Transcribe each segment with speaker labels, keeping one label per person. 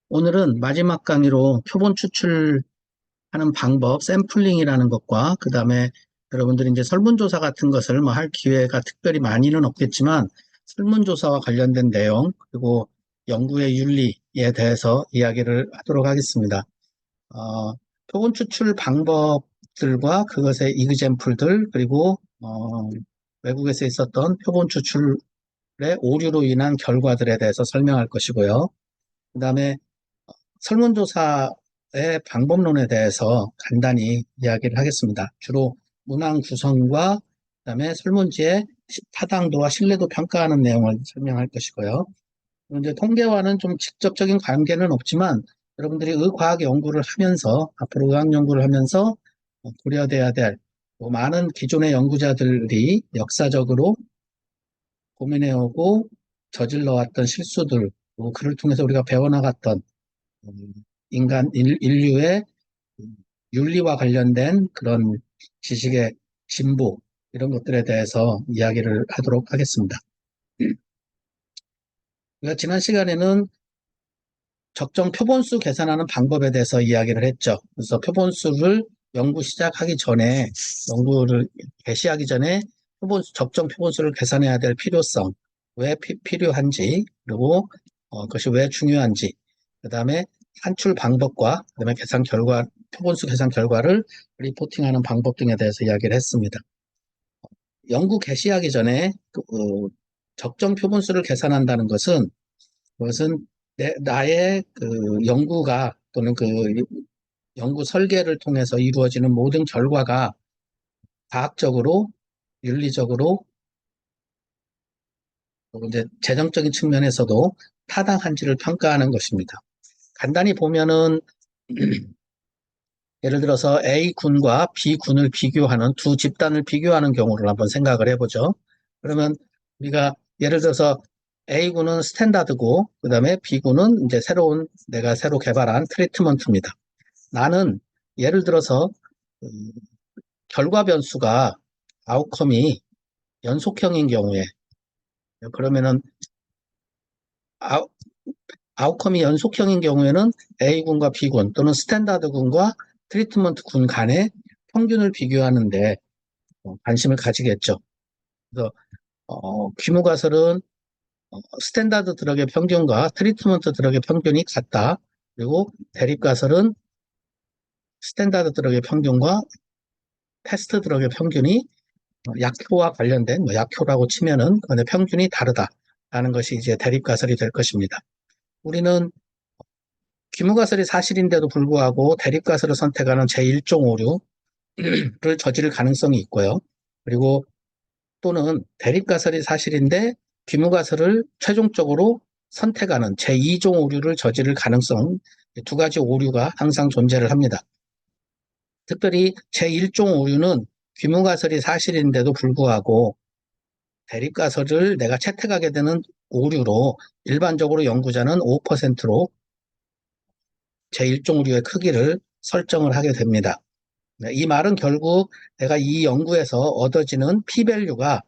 Speaker 1: 오늘은 마지막 강의로 표본 추출하는 방법, 샘플링이라는 것과 그 다음에 여러분들이 이제 설문조사 같은 것을 뭐 할 기회가 특별히 많이는 없겠지만 설문조사와 관련된 내용 그리고 연구의 윤리에 대해서 이야기를 하도록 하겠습니다. 표본 추출 방법들과 그것의 이그젬플들 그리고 외국에서 있었던 표본 추출의 오류로 인한 결과들에 대해서 설명할 것이고요. 그 다음에 설문조사의 방법론에 대해서 간단히 이야기를 하겠습니다. 주로 문항 구성과 그다음에 설문지의 타당도와 신뢰도 평가하는 내용을 설명할 것이고요. 이제 통계와는 좀 직접적인 관계는 없지만 여러분들이 의과학 연구를 하면서 앞으로 의학 연구를 하면서 고려돼야 될 많은 기존의 연구자들이 역사적으로 고민해오고 저질러왔던 실수들, 그를 통해서 우리가 배워나갔던 인류의 윤리와 관련된 그런 지식의 진보, 이런 것들에 대해서 이야기를 하도록 하겠습니다. 우리가 지난 시간에는 적정 표본수 계산하는 방법에 대해서 이야기를 했죠. 그래서 표본수를 연구 시작하기 전에, 연구를 개시하기 전에 적정 표본수를 계산해야 될 필요성, 왜 필요한지, 그리고 그것이 왜 중요한지, 그 다음에 산출 방법과 그 다음에 계산 결과, 표본수 계산 결과를 리포팅하는 방법 등에 대해서 이야기를 했습니다. 연구 개시하기 전에 적정 표본수를 계산한다는 것은 그것은 나의 그 연구가 또는 그 연구 설계를 통해서 이루어지는 모든 결과가 과학적으로, 윤리적으로, 또 이제 재정적인 측면에서도 타당한지를 평가하는 것입니다. 간단히 보면은 예를 들어서 A군과 B군을 비교하는 두 집단을 비교하는 경우를 한번 생각을 해보죠. 그러면 우리가 예를 들어서 A군은 스탠다드고 그 다음에 B군은 이제 내가 새로 개발한 트리트먼트입니다. 나는 예를 들어서 결과 변수가 아웃컴이 연속형인 경우에 그러면은 아웃컴이 연속형인 경우에는 A군과 B군 또는 스탠다드군과 트리트먼트군 간의 평균을 비교하는데 관심을 가지겠죠. 그래서 귀무가설은 스탠다드 드럭의 평균과 트리트먼트 드럭의 평균이 같다. 그리고 대립가설은 스탠다드 드럭의 평균과 테스트 드럭의 평균이 약효와 관련된 약효라고 치면은 그 평균이 다르다라는 것이 이제 대립가설이 될 것입니다. 우리는 귀무가설이 사실인데도 불구하고 대립가설을 선택하는 제1종 오류를 저지를 가능성이 있고요. 그리고 또는 대립가설이 사실인데 귀무가설을 최종적으로 선택하는 제2종 오류를 저지를 가능성, 두 가지 오류가 항상 존재를 합니다. 특별히 제1종 오류는 귀무가설이 사실인데도 불구하고 대립가설을 내가 채택하게 되는 오류로 일반적으로 연구자는 5%로 제1종 오류의 크기를 설정을 하게 됩니다. 이 말은 결국 내가 이 연구에서 얻어지는 p-value가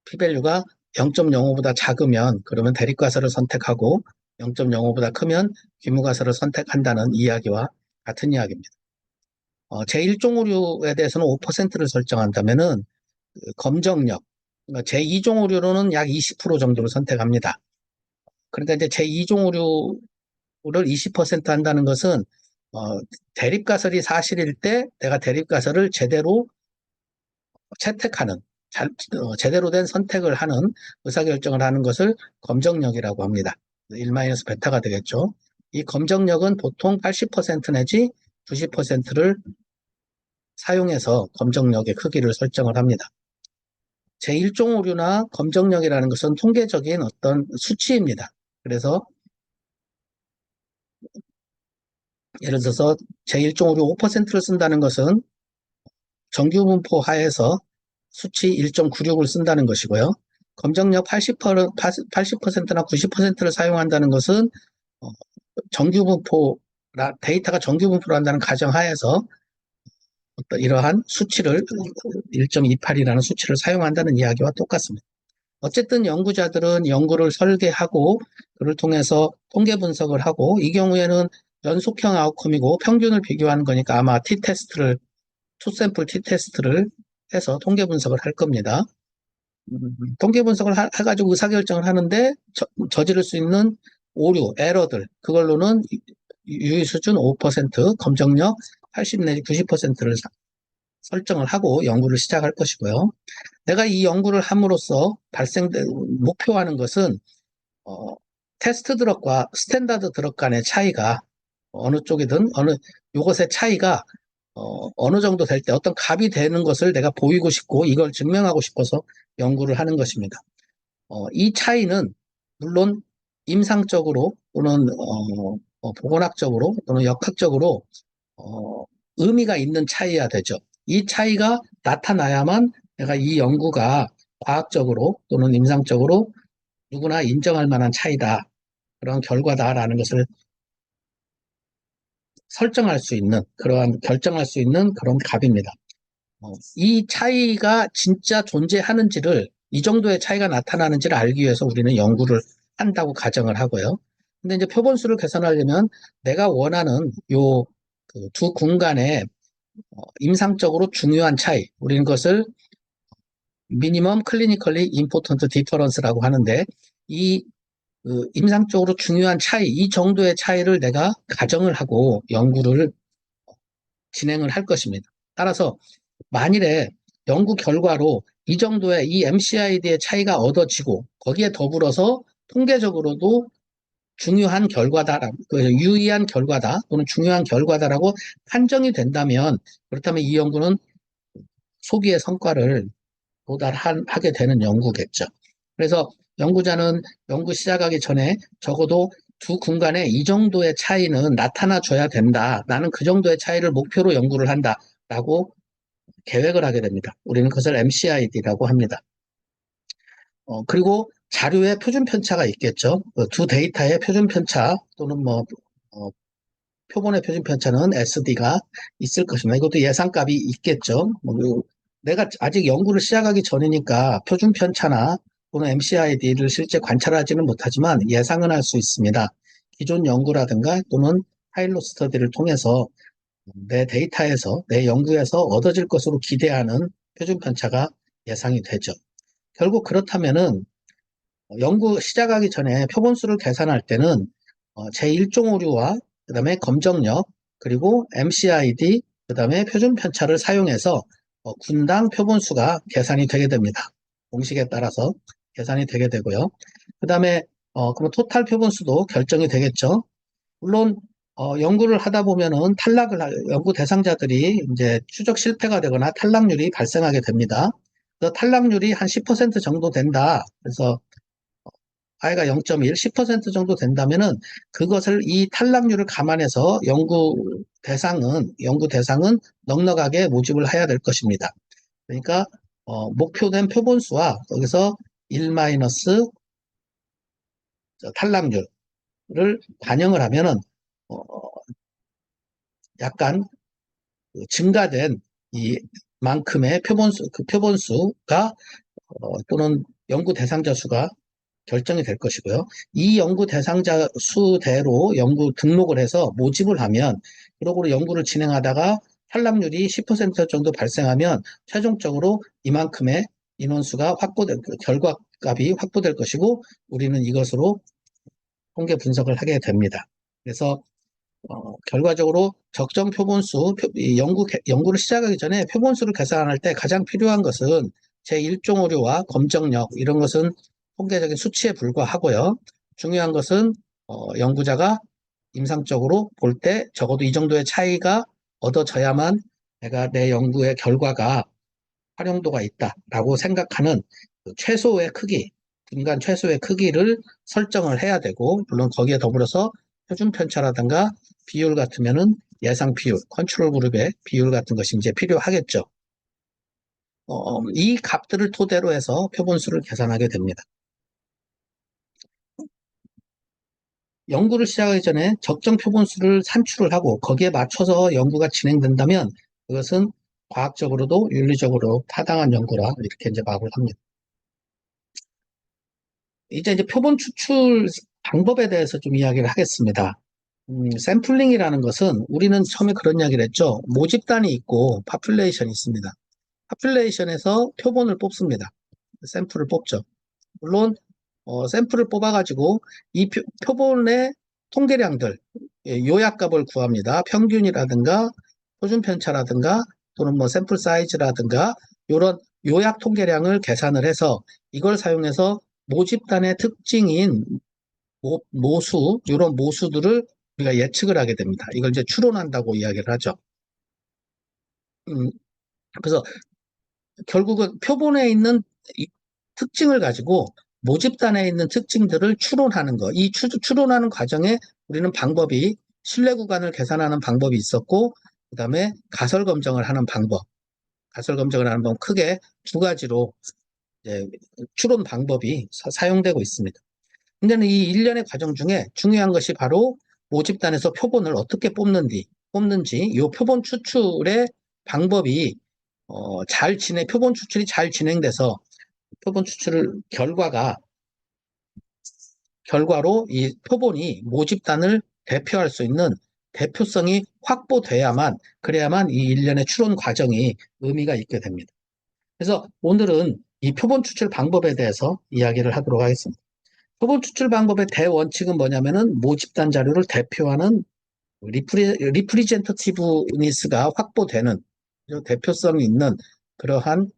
Speaker 1: 0.05보다 작으면 그러면 대립가설을 선택하고 0.05보다 크면 귀무가설을 선택한다는 이야기와 같은 이야기입니다. 제1종 오류에 대해서는 5%를 설정한다면은 검정력, 그러니까 제2종 오류로는 약 20% 정도를 선택합니다. 그러니까 이제 제2종 오류를 20% 한다는 것은 대립가설이 사실일 때 내가 대립가설을 제대로 채택하는 제대로 된 선택을 하는 의사결정을 하는 것을 검정력이라고 합니다. 1-베타가 되겠죠. 이 검정력은 보통 80% 내지 90%를 사용해서 검정력의 크기를 설정을 합니다. 제1종 오류나 검정력이라는 것은 통계적인 어떤 수치입니다. 그래서 예를 들어서 제1종 오류 5%를 쓴다는 것은 정규분포 하에서 수치 1.96을 쓴다는 것이고요. 검정력 80%나 90%를 사용한다는 것은 데이터가 정규분포로 한다는 가정하에서 이러한 수치를 1.28이라는 수치를 사용한다는 이야기와 똑같습니다. 어쨌든 연구자들은 연구를 설계하고 그를 통해서 통계 분석을 하고 이 경우에는 연속형 아웃컴이고 평균을 비교하는 거니까 아마 투샘플 T테스트를 해서 통계 분석을 할 겁니다. 통계 분석을 해가지고 의사결정을 하는데 저지를 수 있는 오류, 에러들 그걸로는 유의 수준 5%, 검정력 80 내지 90%를 설정을 하고 연구를 시작할 것이고요. 내가 이 연구를 함으로써 목표하는 것은 테스트 드럭과 스탠다드 드럭 간의 차이가 어느 쪽이든 요것의 차이가 어느 정도 될 때 어떤 값이 되는 것을 내가 보이고 싶고 이걸 증명하고 싶어서 연구를 하는 것입니다. 이 차이는 물론 임상적으로 또는 보건학적으로 또는 역학적으로 의미가 있는 차이야 되죠. 이 차이가 나타나야만 내가 이 연구가 과학적으로 또는 임상적으로 누구나 인정할 만한 차이다. 그런 결과다라는 것을 결정할 수 있는 그런 값입니다. 이 차이가 진짜 존재하는지를, 이 정도의 차이가 나타나는지를 알기 위해서 우리는 연구를 한다고 가정을 하고요. 근데 이제 표본수를 계산하려면 내가 원하는 두 군간의 임상적으로 중요한 차이, 우리는 그것을 미니멈 클리니컬리 임포턴트 디퍼런스라고 하는데 임상적으로 중요한 차이, 이 정도의 차이를 내가 가정을 하고 연구를 진행을 할 것입니다. 따라서 만일에 연구 결과로 이 정도의 이 MCID의 차이가 얻어지고 거기에 더불어서 통계적으로도 중요한 결과다, 유의한 결과다 또는 중요한 결과다라고 판정이 된다면 그렇다면 이 연구는 소기의 성과를 도달하게 되는 연구겠죠. 그래서 연구자는 연구 시작하기 전에 적어도 두 군간에 이 정도의 차이는 나타나줘야 된다. 나는 그 정도의 차이를 목표로 연구를 한다라고 계획을 하게 됩니다. 우리는 그것을 MCID라고 합니다. 그리고 자료의 표준 편차가 있겠죠. 두 데이터의 표준 편차 또는 표본의 표준 편차는 SD가 있을 것입니다. 이것도 예상값이 있겠죠. 내가 아직 연구를 시작하기 전이니까 표준 편차나 또는 MCID를 실제 관찰하지는 못하지만 예상은 할 수 있습니다. 기존 연구라든가 또는 파일럿 스터디를 통해서 내 데이터에서, 내 연구에서 얻어질 것으로 기대하는 표준 편차가 예상이 되죠. 결국 그렇다면은 연구 시작하기 전에 표본수를 계산할 때는 제1종 오류와 그 다음에 검정력 그리고 MCID 그 다음에 표준 편차를 사용해서 군당 표본수가 계산이 되게 됩니다. 공식에 따라서 계산이 되게 되고요. 그 다음에 그럼 토탈 표본수도 결정이 되겠죠. 물론 연구를 하다 보면은 연구 대상자들이 이제 추적 실패가 되거나 탈락률이 발생하게 됩니다. 그래서 탈락률이 한 10% 정도 된다. 그래서 I가 0.1, 10% 정도 된다면은 그것을 이 탈락률을 감안해서 연구 대상은 넉넉하게 모집을 해야 될 것입니다. 그러니까 목표된 표본수와 거기서 1 마이너스 탈락률을 반영을 하면은 약간 증가된 이만큼의 표본수가 또는 연구 대상자 수가 결정이 될 것이고요. 이 연구 대상자 수대로 연구 등록을 해서 모집을 하면 그러고 연구를 진행하다가 탈락률이 10% 정도 발생하면 최종적으로 이만큼의 인원수가 결과값이 확보될 것이고 우리는 이것으로 통계 분석을 하게 됩니다. 그래서 결과적으로 적정 표본수, 연구를 시작하기 전에 표본수를 계산할 때 가장 필요한 것은 제1종 오류와 검정력 이런 것은 통계적인 수치에 불과하고요. 중요한 것은 연구자가 임상적으로 볼 때 적어도 이 정도의 차이가 얻어져야만 내가 내 연구의 결과가 활용도가 있다라고 생각하는 최소의 크기, 분간 최소의 크기를 설정을 해야 되고 물론 거기에 더불어서 표준 편차라든가 비율 같으면은 예상 비율, 컨트롤 그룹의 비율 같은 것이 이제 필요하겠죠. 이 값들을 토대로 해서 표본수를 계산하게 됩니다. 연구를 시작하기 전에 적정 표본수를 산출을 하고 거기에 맞춰서 연구가 진행된다면 그것은 과학적으로도 윤리적으로 타당한 연구라 이렇게 이제 말을 합니다. 이제 표본 추출 방법에 대해서 좀 이야기를 하겠습니다. 샘플링이라는 것은 우리는 처음에 그런 이야기를 했죠. 모집단이 있고 파퓰레이션이 있습니다. 파퓰레이션에서 표본을 뽑습니다. 샘플을 뽑죠. 물론 샘플을 뽑아가지고 이 표본의 통계량들, 요약값을 구합니다. 평균이라든가 표준 편차라든가 또는 뭐 샘플 사이즈라든가 이런 요약 통계량을 계산을 해서 이걸 사용해서 모집단의 특징인 모수, 이런 모수들을 우리가 예측을 하게 됩니다. 이걸 이제 추론한다고 이야기를 하죠. 음, 그래서 결국은 표본에 있는 특징을 가지고 모집단에 있는 특징들을 추론하는 거. 이 추론하는 과정에 우리는 방법이 신뢰 구간을 계산하는 방법이 있었고, 그 다음에 가설 검증을 하는 방법. 가설 검증을 하는 방법 크게 두 가지로 이제 추론 방법이 사용되고 있습니다. 근데 이 일련의 과정 중에 중요한 것이 바로 모집단에서 표본을 어떻게 뽑는지, 이 표본 추출의 방법이 표본 추출이 잘 진행돼서 표본 추출 결과로 이 표본이 모집단을 대표할 수 있는 대표성이 확보돼야만, 그래야만 이 일련의 추론 과정이 의미가 있게 됩니다. 그래서 오늘은 이 표본 추출 방법에 대해서 이야기를 하도록 하겠습니다. 표본 추출 방법의 대원칙은 뭐냐면은 모집단 자료를 대표하는 리프리젠터티브니스가 확보되는 대표성이 있는 그러한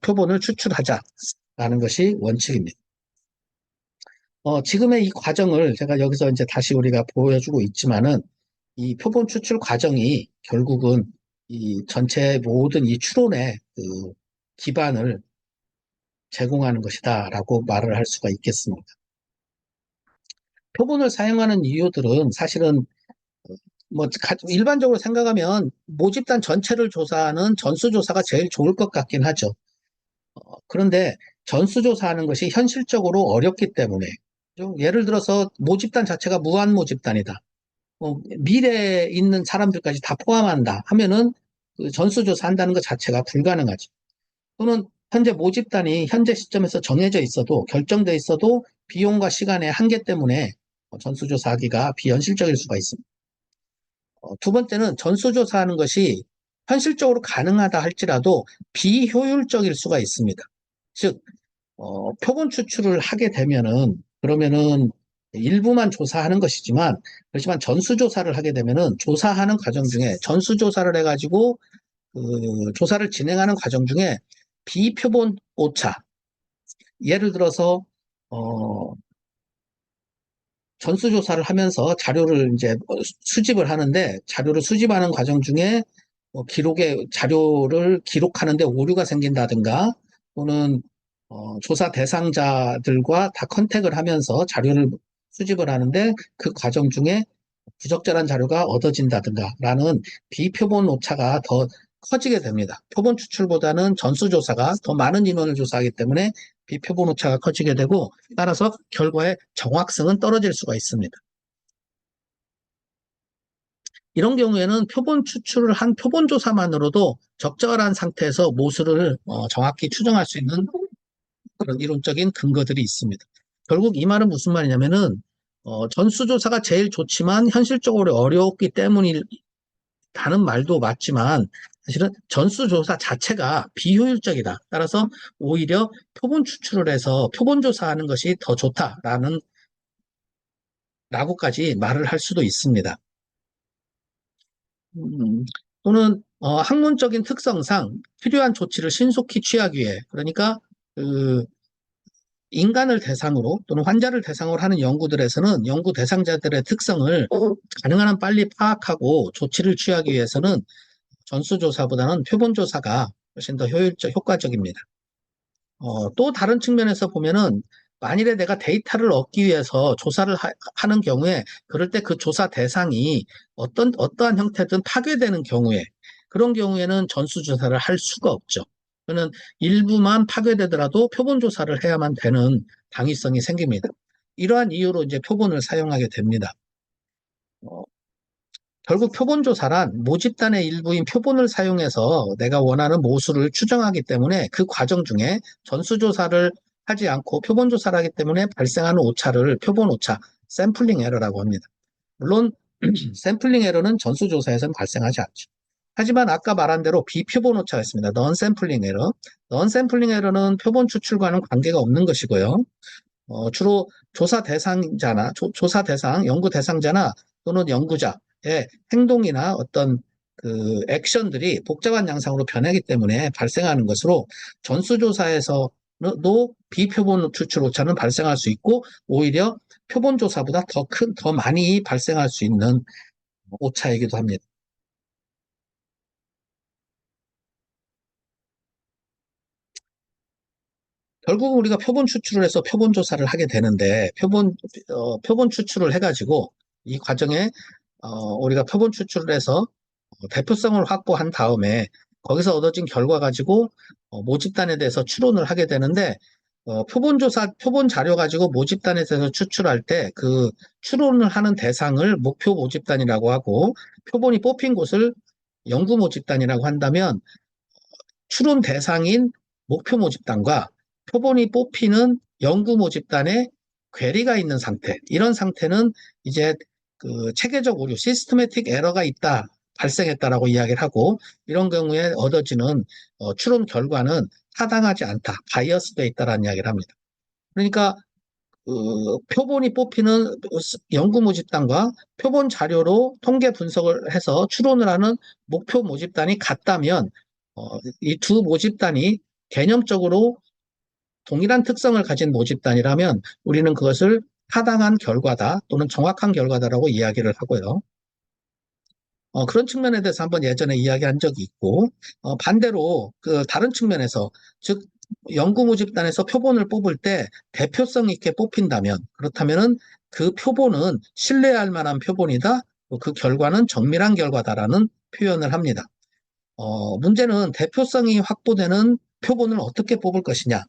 Speaker 1: 표본을 추출하자라는 것이 원칙입니다. 지금의 이 과정을 제가 여기서 이제 다시 우리가 보여주고 있지만은 이 표본 추출 과정이 결국은 이 전체 모든 이 추론의 그 기반을 제공하는 것이다라고 말을 할 수가 있겠습니다. 표본을 사용하는 이유들은 사실은 뭐 일반적으로 생각하면 모집단 전체를 조사하는 전수조사가 제일 좋을 것 같긴 하죠. 그런데 전수조사하는 것이 현실적으로 어렵기 때문에 예를 들어서 모집단 자체가 무한 모집단이다. 미래에 있는 사람들까지 다 포함한다 하면은 그 전수조사한다는 것 자체가 불가능하죠. 또는 현재 모집단이 현재 시점에서 정해져 있어도 결정돼 있어도 비용과 시간의 한계 때문에 전수조사하기가 비현실적일 수가 있습니다. 두 번째는 전수조사하는 것이 현실적으로 가능하다 할지라도 비효율적일 수가 있습니다. 즉, 표본 추출을 하게 되면은, 그러면은 일부만 조사하는 것이지만, 그렇지만 전수조사를 하게 되면은 조사하는 과정 중에, 전수조사를 해가지고, 조사를 진행하는 과정 중에 비표본 오차, 예를 들어서, 전수조사를 하면서 자료를 이제 수집을 하는데 자료를 수집하는 과정 중에 자료를 기록하는데 오류가 생긴다든가 또는 조사 대상자들과 다 컨택을 하면서 자료를 수집을 하는데 그 과정 중에 부적절한 자료가 얻어진다든가 라는 비표본 오차가 더 커지게 됩니다. 표본 추출보다는 전수조사가 더 많은 인원을 조사하기 때문에 비표본 오차가 커지게 되고 따라서 결과의 정확성은 떨어질 수가 있습니다. 이런 경우에는 표본 추출을 한 표본 조사만으로도 적절한 상태에서 모수를 정확히 추정할 수 있는 그런 이론적인 근거들이 있습니다. 결국 이 말은 무슨 말이냐면은 전수조사가 제일 좋지만 현실적으로 어려웠기 때문이라는 말도 맞지만 사실은 전수조사 자체가 비효율적이다. 따라서 오히려 표본 추출을 해서 표본 조사하는 것이 더 좋다라는 라고까지 말을 할 수도 있습니다. 또는 학문적인 특성상 필요한 조치를 신속히 취하기 위해 그러니까 그 인간을 대상으로 또는 환자를 대상으로 하는 연구들에서는 연구 대상자들의 특성을 가능한 한 빨리 파악하고 조치를 취하기 위해서는 전수조사보다는 표본조사가 훨씬 더 효과적입니다. 또 다른 측면에서 보면은 만일에 내가 데이터를 얻기 위해서 조사를 하는 경우에 그럴 때 그 조사 대상이 어떠한 형태든 파괴되는 경우에 그런 경우에는 전수조사를 할 수가 없죠. 그는 일부만 파괴되더라도 표본 조사를 해야만 되는 당위성이 생깁니다. 이러한 이유로 이제 표본을 사용하게 됩니다. 결국 표본 조사란 모집단의 일부인 표본을 사용해서 내가 원하는 모수를 추정하기 때문에 그 과정 중에 전수 조사를 하지 않고 표본 조사를 하기 때문에 발생하는 오차를 표본 오차, 샘플링 에러라고 합니다. 물론 샘플링 에러는 전수조사에서는 발생하지 않죠. 하지만 아까 말한 대로 비표본 오차가 있습니다. 넌 샘플링 에러. 넌 샘플링 에러는 표본 추출과는 관계가 없는 것이고요. 주로 조사 대상자나 조사 대상, 연구 대상자나 또는 연구자의 행동이나 어떤 그 액션들이 복잡한 양상으로 변하기 때문에 발생하는 것으로 전수조사에서도 비표본 추출 오차는 발생할 수 있고 오히려 표본 조사보다 더 많이 발생할 수 있는 오차이기도 합니다. 결국은 우리가 표본 추출을 해서 표본 조사를 하게 되는데 표본 추출을 해가지고 이 과정에 우리가 표본 추출을 해서 대표성을 확보한 다음에 거기서 얻어진 결과 가지고 모집단에 대해서 추론을 하게 되는데 표본 자료 가지고 모집단에 대해서 추출할 때 그 추론을 하는 대상을 목표 모집단이라고 하고 표본이 뽑힌 곳을 연구 모집단이라고 한다면 추론 대상인 목표 모집단과 표본이 뽑히는 연구 모집단의 괴리가 있는 상태, 이런 상태는 이제 그 체계적 오류, 시스테매틱 에러가 있다, 발생했다라고 이야기를 하고, 이런 경우에 얻어지는 추론 결과는 타당하지 않다, 바이어스되어 있다라는 이야기를 합니다. 그러니까 표본이 뽑히는 연구 모집단과 표본 자료로 통계 분석을 해서 추론을 하는 목표 모집단이 같다면 이 두 모집단이 개념적으로 동일한 특성을 가진 모집단이라면 우리는 그것을 타당한 결과다 또는 정확한 결과다라고 이야기를 하고요. 그런 측면에 대해서 한번 예전에 이야기한 적이 있고, 반대로 그 다른 측면에서, 즉 연구 모집단에서 표본을 뽑을 때 대표성 있게 뽑힌다면, 그렇다면은 그 표본은 신뢰할 만한 표본이다, 그 결과는 정밀한 결과다라는 표현을 합니다. 문제는 대표성이 확보되는 표본을 어떻게 뽑을 것이냐.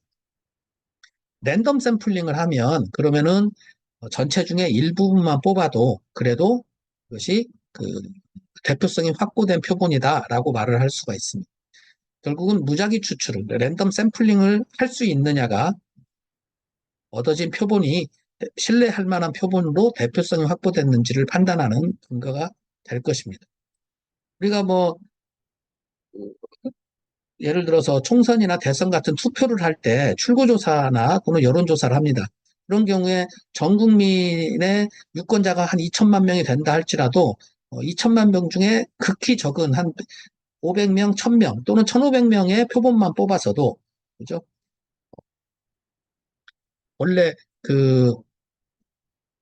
Speaker 1: 랜덤 샘플링을 하면 그러면은 전체 중에 일부분만 뽑아도 그래도 그것이 그 대표성이 확보된 표본이다라고 말을 할 수가 있습니다. 결국은 무작위 추출을, 랜덤 샘플링을 할 수 있느냐가 얻어진 표본이 신뢰할 만한 표본으로 대표성이 확보됐는지를 판단하는 근거가 될 것입니다. 우리가 뭐 예를 들어서 총선이나 대선 같은 투표를 할 때 출구조사나 또는 여론조사를 합니다. 그런 경우에 전 국민의 유권자가 한 2천만 명이 된다 할지라도 2천만 명 중에 극히 적은 한 500명, 1000명 또는 1500명의 표본만 뽑아서도 그죠? 원래 그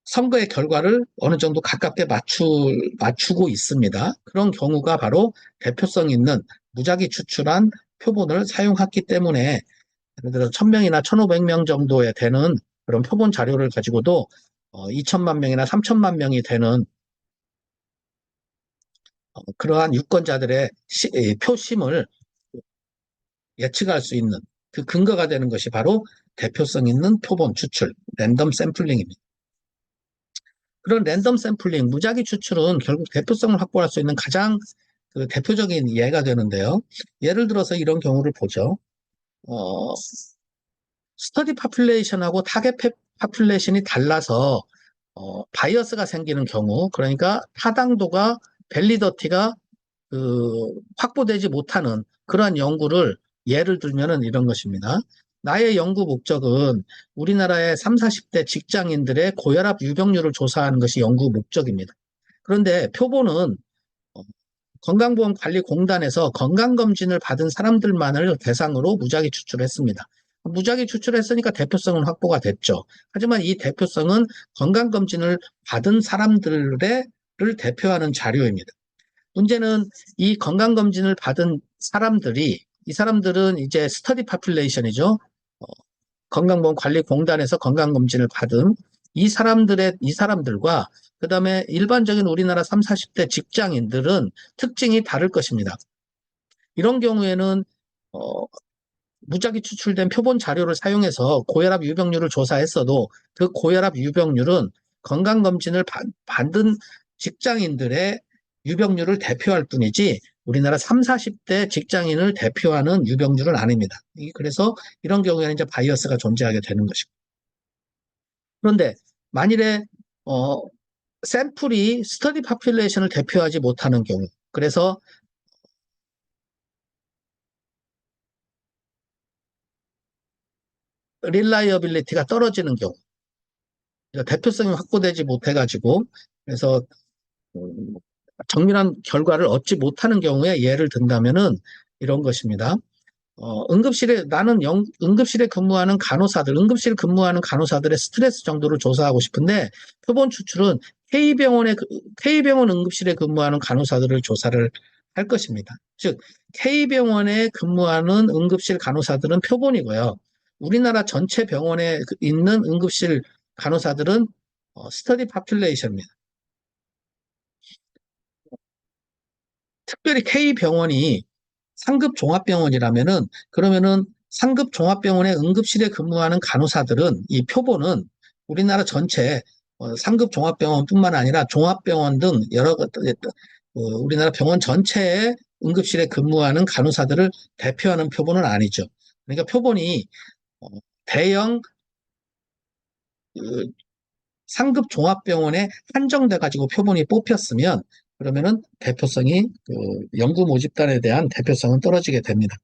Speaker 1: 선거의 결과를 어느 정도 가깝게 맞추고 있습니다. 그런 경우가 바로 대표성 있는 무작위 추출한 표본을 사용했기 때문에 예를 들어 1000명이나 1500명 정도에 되는 그런 표본 자료를 가지고도 2천만 명이나 3천만 명이 되는 그러한 유권자들의 표심을 예측할 수 있는 그 근거가 되는 것이 바로 대표성 있는 표본 추출, 랜덤 샘플링입니다. 그런 랜덤 샘플링, 무작위 추출은 결국 대표성을 확보할 수 있는 가장 그 대표적인 예가 되는데요. 예를 들어서 이런 경우를 보죠. 스터디 파퓰레이션하고 타겟 파퓰레이션이 달라서 바이어스가 생기는 경우, 그러니까 타당도가 밸리더티가 확보되지 못하는 그러한 연구를 예를 들면은 이런 것입니다. 나의 연구 목적은 우리나라의 30, 40대 직장인들의 고혈압 유병률을 조사하는 것이 연구 목적입니다. 그런데 표본은 건강보험관리공단에서 건강검진을 받은 사람들만을 대상으로 무작위 추출했습니다. 무작위 추출했으니까 대표성은 확보가 됐죠. 하지만 이 대표성은 건강검진을 받은 사람들을 대표하는 자료입니다. 문제는 이 건강검진을 받은 사람들이, 이 사람들은 이제 스터디 파퓰레이션이죠. 건강보험관리공단에서 건강검진을 받은 이 사람들과 그다음에 일반적인 우리나라 30, 40대 직장인들은 특징이 다를 것입니다. 이런 경우에는 무작위 추출된 표본 자료를 사용해서 고혈압 유병률을 조사했어도 그 고혈압 유병률은 건강검진을 받은 직장인들의 유병률을 대표할 뿐이지 우리나라 3, 40대 직장인을 대표하는 유병률은 아닙니다. 그래서 이런 경우에는 이제 바이어스가 존재하게 되는 것이고. 그런데 만일에 어, 샘플이 스터디 파퓰레이션을 대표하지 못하는 경우, 그래서 릴라이어빌리티가 떨어지는 경우, 그러니까 대표성이 확보되지 못해가지고, 그래서 음, 정밀한 결과를 얻지 못하는 경우에 예를 든다면은 이런 것입니다. 응급실에 근무하는 간호사들, 응급실 근무하는 간호사들의 스트레스 정도를 조사하고 싶은데, 표본 추출은 K병원 응급실에 근무하는 간호사들을 조사를 할 것입니다. 즉, K병원에 근무하는 응급실 간호사들은 표본이고요. 우리나라 전체 병원에 있는 응급실 간호사들은 스터디 파퓰레이션입니다. 특별히 K병원이 상급 종합병원이라면은 그러면은 상급 종합병원의 응급실에 근무하는 간호사들은 이 표본은 우리나라 전체 상급 종합병원뿐만 아니라 종합병원 등 여러 우리나라 병원 전체의 응급실에 근무하는 간호사들을 대표하는 표본은 아니죠. 그러니까 표본이 어, 대형 그 상급 종합병원에 한정돼 가지고 표본이 뽑혔으면 그러면은 대표성이 연구 모집단에 대한 대표성은 떨어지게 됩니다.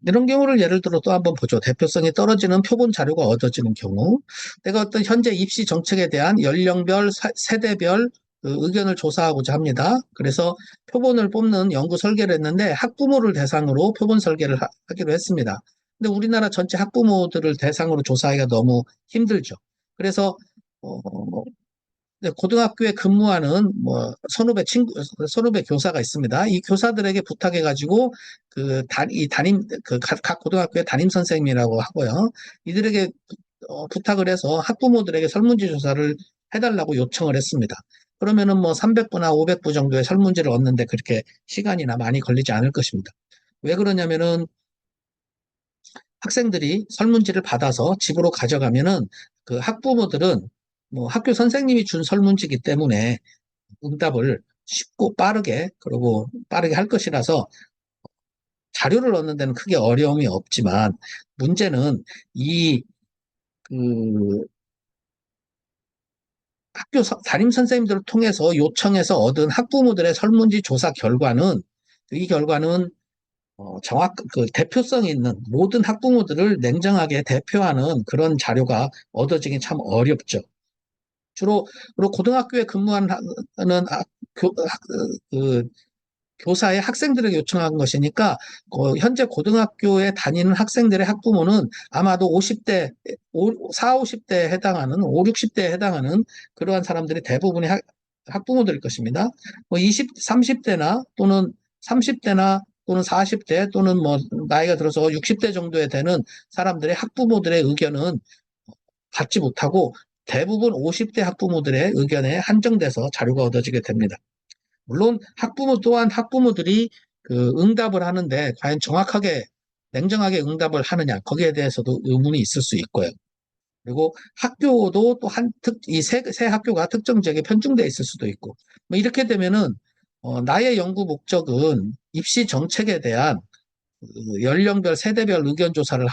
Speaker 1: 이런 경우를 예를 들어 또 한번 보죠. 대표성이 떨어지는 표본 자료가 얻어지는 경우, 내가 어떤 현재 입시 정책에 대한 연령별, 세대별 의견을 조사하고자 합니다. 그래서 표본을 뽑는 연구 설계를 했는데 학부모를 대상으로 표본 설계를 하기로 했습니다. 근데 우리나라 전체 학부모들을 대상으로 조사하기가 너무 힘들죠. 그래서 어, 고등학교에 근무하는 선후배 교사가 있습니다. 이 교사들에게 부탁해가지고 이 각 고등학교의 담임 선생님이라고 하고요. 이들에게 부탁을 해서 학부모들에게 설문지 조사를 해달라고 요청을 했습니다. 그러면은 뭐 300부나 500부 정도의 설문지를 얻는데 그렇게 시간이나 많이 걸리지 않을 것입니다. 왜 그러냐면은 학생들이 설문지를 받아서 집으로 가져가면은 그 학부모들은 뭐 학교 선생님이 준 설문지이기 때문에 응답을 쉽고 빠르게 할 것이라서 자료를 얻는 데는 크게 어려움이 없지만 문제는 이 그 담임 선생님들을 통해서 요청해서 얻은 학부모들의 설문지 조사 결과는 이 결과는 대표성 있는 모든 학부모들을 냉정하게 대표하는 그런 자료가 얻어지기 참 어렵죠. 주로 그리고 고등학교에 근무하는 그 교사의 학생들에게 요청한 것이니까 현재 고등학교에 다니는 학생들의 학부모는 아마도 50대, 4, 50대에 해당하는 5, 60대에 해당하는 그러한 사람들이 대부분의 학부모들일 것입니다. 뭐 30대나 또는 30대나 또는 40대 또는 뭐 나이가 들어서 60대 정도에 되는 사람들의 학부모들의 의견은 받지 못하고 대부분 50대 학부모들의 의견에 한정돼서 자료가 얻어지게 됩니다. 물론 학부모 또한 학부모들이 응답을 하는데 과연 정확하게 냉정하게 응답을 하느냐 거기에 대해서도 의문이 있을 수 있고요. 그리고 학교도 또 새 학교가 특정 지역에 편중돼 있을 수도 있고 뭐 이렇게 되면은 나의 연구 목적은 입시 정책에 대한 연령별 세대별 의견 조사를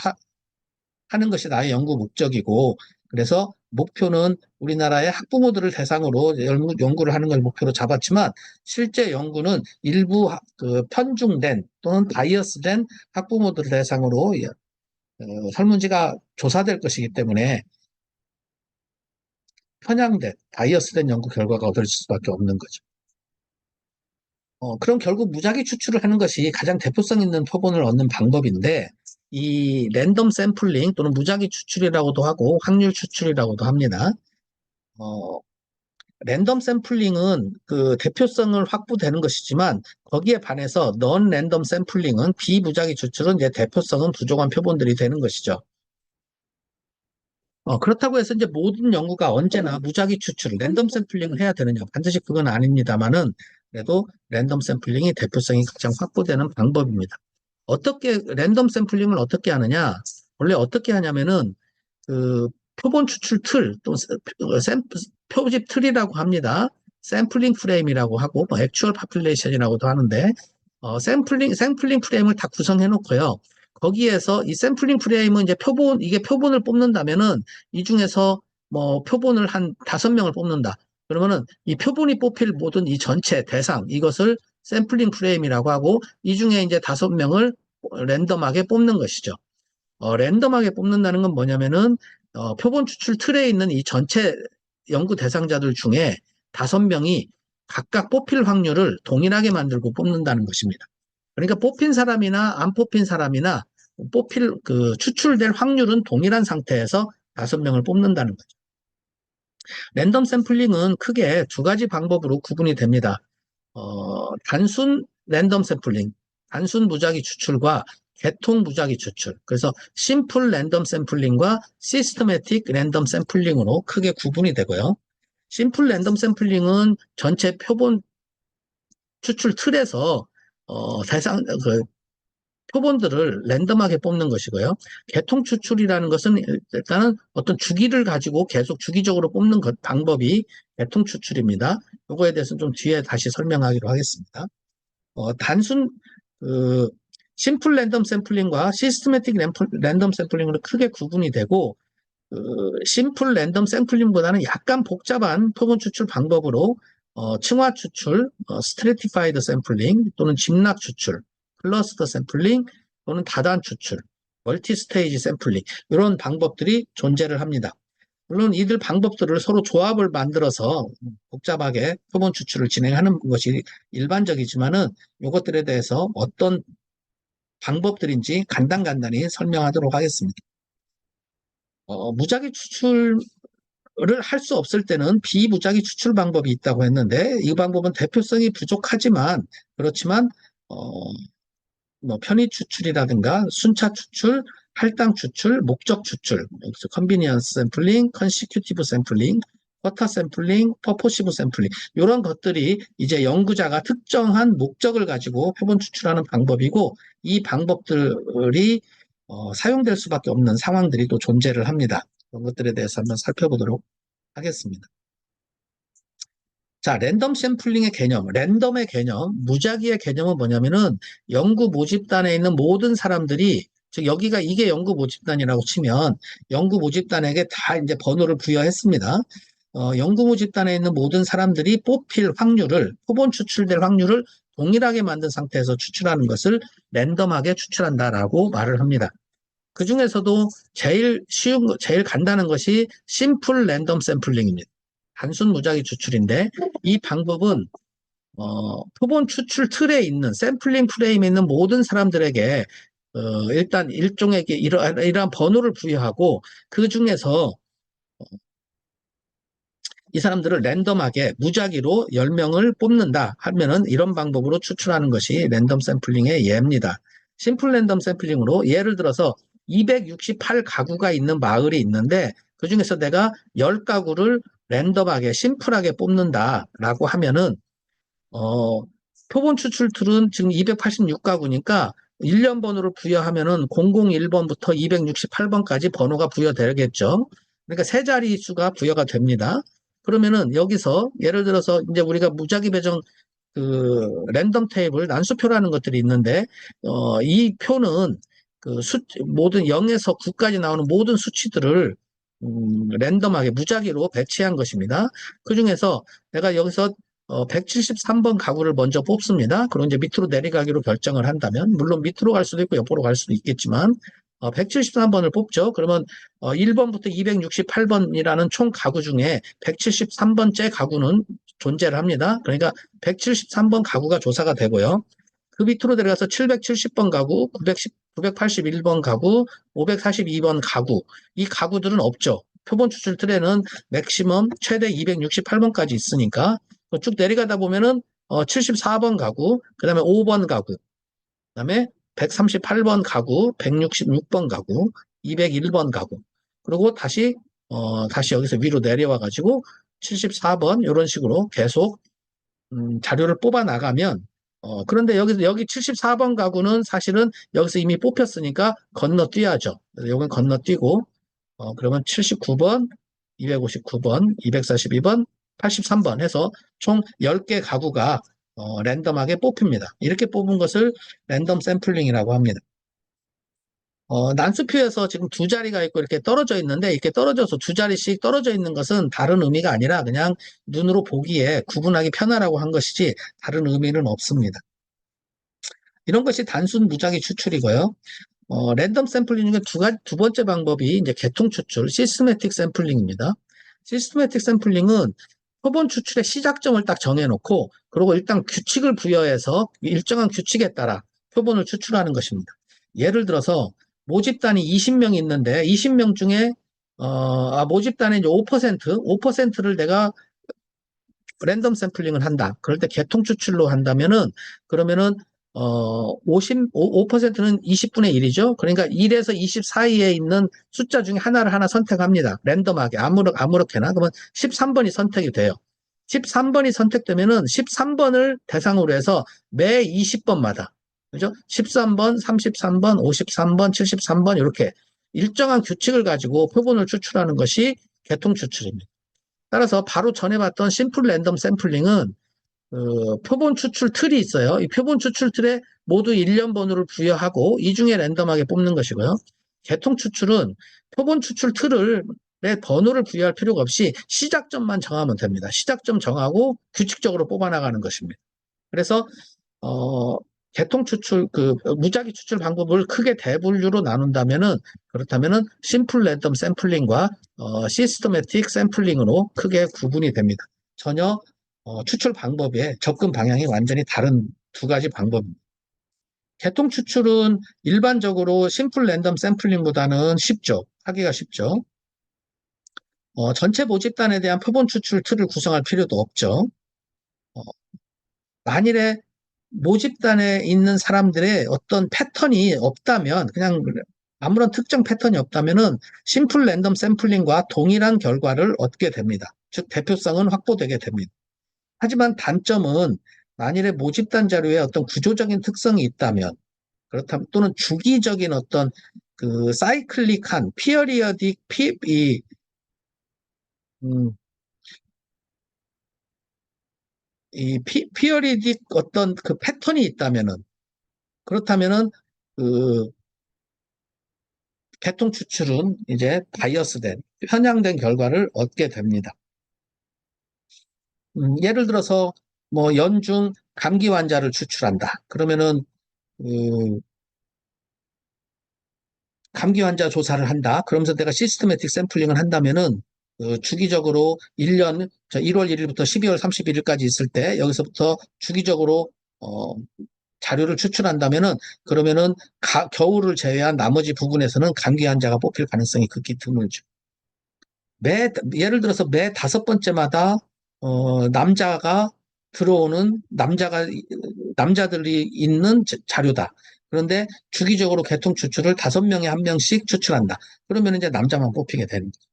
Speaker 1: 하는 것이 나의 연구 목적이고 그래서 목표는 우리나라의 학부모들을 대상으로 연구를 하는 걸 목표로 잡았지만 실제 연구는 일부 편중된 또는 바이어스된 학부모들을 대상으로 설문지가 조사될 것이기 때문에 편향된 바이어스된 연구 결과가 얻어질 수밖에 없는 거죠. 그럼 결국 무작위 추출을 하는 것이 가장 대표성 있는 표본을 얻는 방법인데 이 랜덤 샘플링 또는 무작위 추출이라고도 하고 확률 추출이라고도 합니다. 어, 랜덤 샘플링은 대표성을 확보되는 것이지만 거기에 반해서 넌 랜덤 샘플링은 비무작위 추출은 이제 대표성은 부족한 표본들이 되는 것이죠. 그렇다고 해서 이제 모든 연구가 언제나 무작위 추출, 랜덤 샘플링을 해야 되느냐? 반드시 그건 아닙니다만은 그래도 랜덤 샘플링이 대표성이 가장 확보되는 방법입니다. 랜덤 샘플링을 어떻게 하느냐? 원래 어떻게 하냐면은 표본 추출 틀, 또 표집 틀이라고 합니다. 샘플링 프레임이라고 하고 뭐 액추얼 파퓰레이션이라고도 하는데 샘플링 프레임을 다 구성해 놓고요. 거기에서 이 샘플링 프레임은 이제 이게 표본을 뽑는다면은 이 중에서 뭐 표본을 한 5명을 뽑는다. 그러면은 이 표본이 뽑힐 모든 이 전체 대상 이것을 샘플링 프레임이라고 하고 이 중에 이제 5명을 랜덤하게 뽑는 것이죠. 랜덤하게 뽑는다는 건 뭐냐면은 표본 추출 틀에 있는 이 전체 연구 대상자들 중에 5명이 각각 뽑힐 확률을 동일하게 만들고 뽑는다는 것입니다. 그러니까 뽑힌 사람이나 안 뽑힌 사람이나 추출될 확률은 동일한 상태에서 5명을 뽑는다는 거죠. 랜덤 샘플링은 크게 2가지 방법으로 구분이 됩니다. 단순 랜덤 샘플링, 단순 무작위 추출과 개통 무작위 추출. 그래서 심플 랜덤 샘플링과 시스테매틱 랜덤 샘플링으로 크게 구분이 되고요. 심플 랜덤 샘플링은 전체 표본 추출 틀에서 표본들을 랜덤하게 뽑는 것이고요. 개통 추출이라는 것은 일단은 어떤 주기를 가지고 계속 주기적으로 뽑는 방법이 개통 추출입니다. 이거에 대해서는 좀 뒤에 다시 설명하기로 하겠습니다. 단순 심플 랜덤 샘플링과 시스테매틱 랜덤 샘플링으로 크게 구분이 되고 심플 랜덤 샘플링보다는 약간 복잡한 표본 추출 방법으로 층화 추출, 스트래티파이드 샘플링 또는 집락 추출, 클러스터 샘플링 또는 다단 추출, 멀티 스테이지 샘플링 이런 방법들이 존재를 합니다. 물론 이들 방법들을 서로 조합을 만들어서 복잡하게 표본 추출을 진행하는 것이 일반적이지만은 이것들에 대해서 어떤 방법들인지 간단히 설명하도록 하겠습니다. 무작위 추출을 할 수 없을 때는 비무작위 추출 방법이 있다고 했는데 이 방법은 대표성이 부족하지만 그렇지만 뭐 편의 추출이라든가 순차 추출, 할당 추출, 목적 추출, 컨비니언스 샘플링, 컨시큐티브 샘플링, 쿼터 샘플링, 퍼포시브 샘플링 이런 것들이 이제 연구자가 특정한 목적을 가지고 표본 추출하는 방법이고 이 방법들이 사용될 수밖에 없는 상황들이 또 존재를 합니다. 그런 것들에 대해서 한번 살펴보도록 하겠습니다. 자, 랜덤 샘플링의 개념, 랜덤의 개념, 무작위의 개념은 뭐냐면은 연구 모집단에 있는 모든 사람들이 즉 여기가 이게 연구 모집단이라고 치면 연구 모집단에게 다 이제 번호를 부여했습니다. 연구 모집단에 있는 모든 사람들이 뽑힐 확률을 표본 추출될 확률을 동일하게 만든 상태에서 추출하는 것을 랜덤하게 추출한다라고 말을 합니다. 그 중에서도 제일 쉬운 제일 간단한 것이 심플 랜덤 샘플링입니다. 단순 무작위 추출인데 이 방법은 표본 추출 틀에 있는 샘플링 프레임에 있는 모든 사람들에게 일단 일종의 이러한 번호를 부여하고 그 중에서 이 사람들을 랜덤하게 무작위로 10명을 뽑는다 하면은 이런 방법으로 추출하는 것이 랜덤 샘플링의 예입니다. 심플 랜덤 샘플링으로 예를 들어서 268가구가 있는 마을이 있는데 그 중에서 내가 10가구를 랜덤하게 심플하게 뽑는다라고 하면은 표본 추출 툴은 지금 286가구니까 1년 번호를 부여하면은 001번부터 268번까지 번호가 부여되겠죠. 그러니까 세 자리 수가 부여가 됩니다. 그러면은 여기서 예를 들어서 이제 우리가 무작위 배정 랜덤 테이블 난수표라는 것들이 있는데 이 표는 모든 0에서 9까지 나오는 모든 수치들을 랜덤하게 무작위로 배치한 것입니다. 그 중에서 내가 여기서 173번 가구를 먼저 뽑습니다. 그럼 이제 밑으로 내려가기로 결정을 한다면, 물론 밑으로 갈 수도 있고 옆으로 갈 수도 있겠지만, 173번을 뽑죠. 그러면 1번부터 268번이라는 총 가구 중에 173번째 가구는 존재를 합니다. 그러니까 173번 가구가 조사가 되고요. 그 밑으로 내려가서 770번 가구, 981번 가구, 542번 가구, 이 가구들은 없죠. 표본 추출 틀에는 맥시멈 최대 268번까지 있으니까 쭉 내려가다 보면은 74번 가구, 그 다음에 5번 가구, 그 다음에 138번 가구, 166번 가구, 201번 가구, 그리고 다시 여기서 위로 내려와 가지고 74번 이런 식으로 계속 자료를 뽑아 나가면 그런데 여기 74번 가구는 사실은 여기서 이미 뽑혔으니까 건너뛰어야죠. 그래서 여기는 건너뛰고 그러면 79번, 259번, 242번, 83번 해서 총 10개 가구가 랜덤하게 뽑힙니다. 이렇게 뽑은 것을 랜덤 샘플링이라고 합니다. 난수표에서 지금 두 자리가 있고 이렇게 떨어져 있는데 이렇게 떨어져서 두 자리씩 떨어져 있는 것은 다른 의미가 아니라 그냥 눈으로 보기에 구분하기 편하라고 한 것이지 다른 의미는 없습니다. 이런 것이 단순 무작위 추출이고요. 랜덤 샘플링 중에 두 번째 방법이 이제 계통 추출, 시스테매틱 샘플링입니다. 시스테매틱 샘플링은 표본 추출의 시작점을 딱 정해놓고, 그리고 일단 규칙을 부여해서 일정한 규칙에 따라 표본을 추출하는 것입니다. 예를 들어서 모집단이 20명이 있는데 20명 중에 모집단의 이제 5%를 내가 랜덤 샘플링을 한다. 그럴 때 계통 추출로 한다면은 그러면은 5%는 20분의 1이죠. 그러니까 1에서 20 사이에 있는 숫자 중에 하나 선택합니다. 랜덤하게 아무렇게나. 그러면 13번이 선택이 돼요. 13번이 선택되면은 13번을 대상으로 해서 매 20번마다 그죠? 13번, 33번, 53번, 73번 이렇게 일정한 규칙을 가지고 표본을 추출하는 것이 계통 추출입니다. 따라서 바로 전에 봤던 심플 랜덤 샘플링은 표본 추출 틀이 있어요. 이 표본 추출 틀에 모두 1년 번호를 부여하고 이 중에 랜덤하게 뽑는 것이고요. 계통 추출은 표본 추출 틀을 내 번호를 부여할 필요가 없이 시작점만 정하면 됩니다. 시작점 정하고 규칙적으로 뽑아나가는 것입니다. 그래서 계통 추출 무작위 추출 방법을 크게 대분류로 나눈다면은 그렇다면은 심플 랜덤 샘플링과 시스테매틱 샘플링으로 크게 구분이 됩니다. 전혀 추출 방법의 접근 방향이 완전히 다른 두 가지 방법입니다. 계통 추출은 일반적으로 심플 랜덤 샘플링보다는 쉽죠. 하기가 쉽죠. 전체 모집단에 대한 표본 추출 틀을 구성할 필요도 없죠. 어, 만일에 모집단에 있는 사람들의 어떤 패턴이 없다면, 그냥 아무런 특정 패턴이 없다면은 심플 랜덤 샘플링과 동일한 결과를 얻게 됩니다. 즉, 대표성은 확보되게 됩니다. 하지만 단점은 만일에 모집단 자료에 어떤 구조적인 특성이 있다면, 그렇다면 또는 주기적인 어떤 사이클릭한 피어리어딕 음, 피어리딕 어떤 그 패턴이 있다면은 그렇다면은 그 계통 추출은 이제 바이어스된 편향된 결과를 얻게 됩니다. 예를 들어서 뭐 연중 감기 환자를 추출한다. 그러면은 그 감기 환자 조사를 한다. 그러면서 내가 시스테매틱 샘플링을 한다면은 주기적으로 1년 1월 1일부터 12월 31일까지 있을 때 여기서부터 주기적으로 자료를 추출한다면은 그러면은 겨울을 제외한 나머지 부분에서는 감기 환자가 뽑힐 가능성이 극히 드물죠. 예를 들어서 매 5번째마다 남자가 들어오는 남자들이 있는 자료다. 그런데 주기적으로 계통 추출을 5명에 1명씩 추출한다. 그러면 이제 남자만 뽑히게 되는 거죠.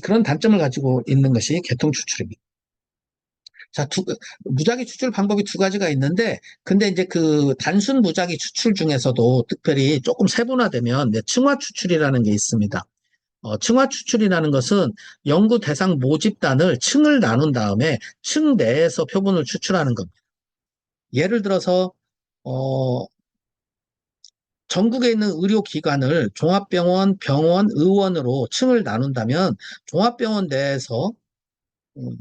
Speaker 1: 그런 단점을 가지고 있는 것이 계통 추출입니다. 자, 무작위 추출 방법이 두 가지가 있는데, 근데 이제 그 단순 무작위 추출 중에서도 특별히 조금 세분화되면 층화 추출이라는 게 있습니다. 층화 추출이라는 것은 연구 대상 모집단을 층을 나눈 다음에 층 내에서 표본을 추출하는 겁니다. 예를 들어서 전국에 있는 의료기관을 종합병원, 병원, 의원으로 층을 나눈다면 종합병원 내에서 음,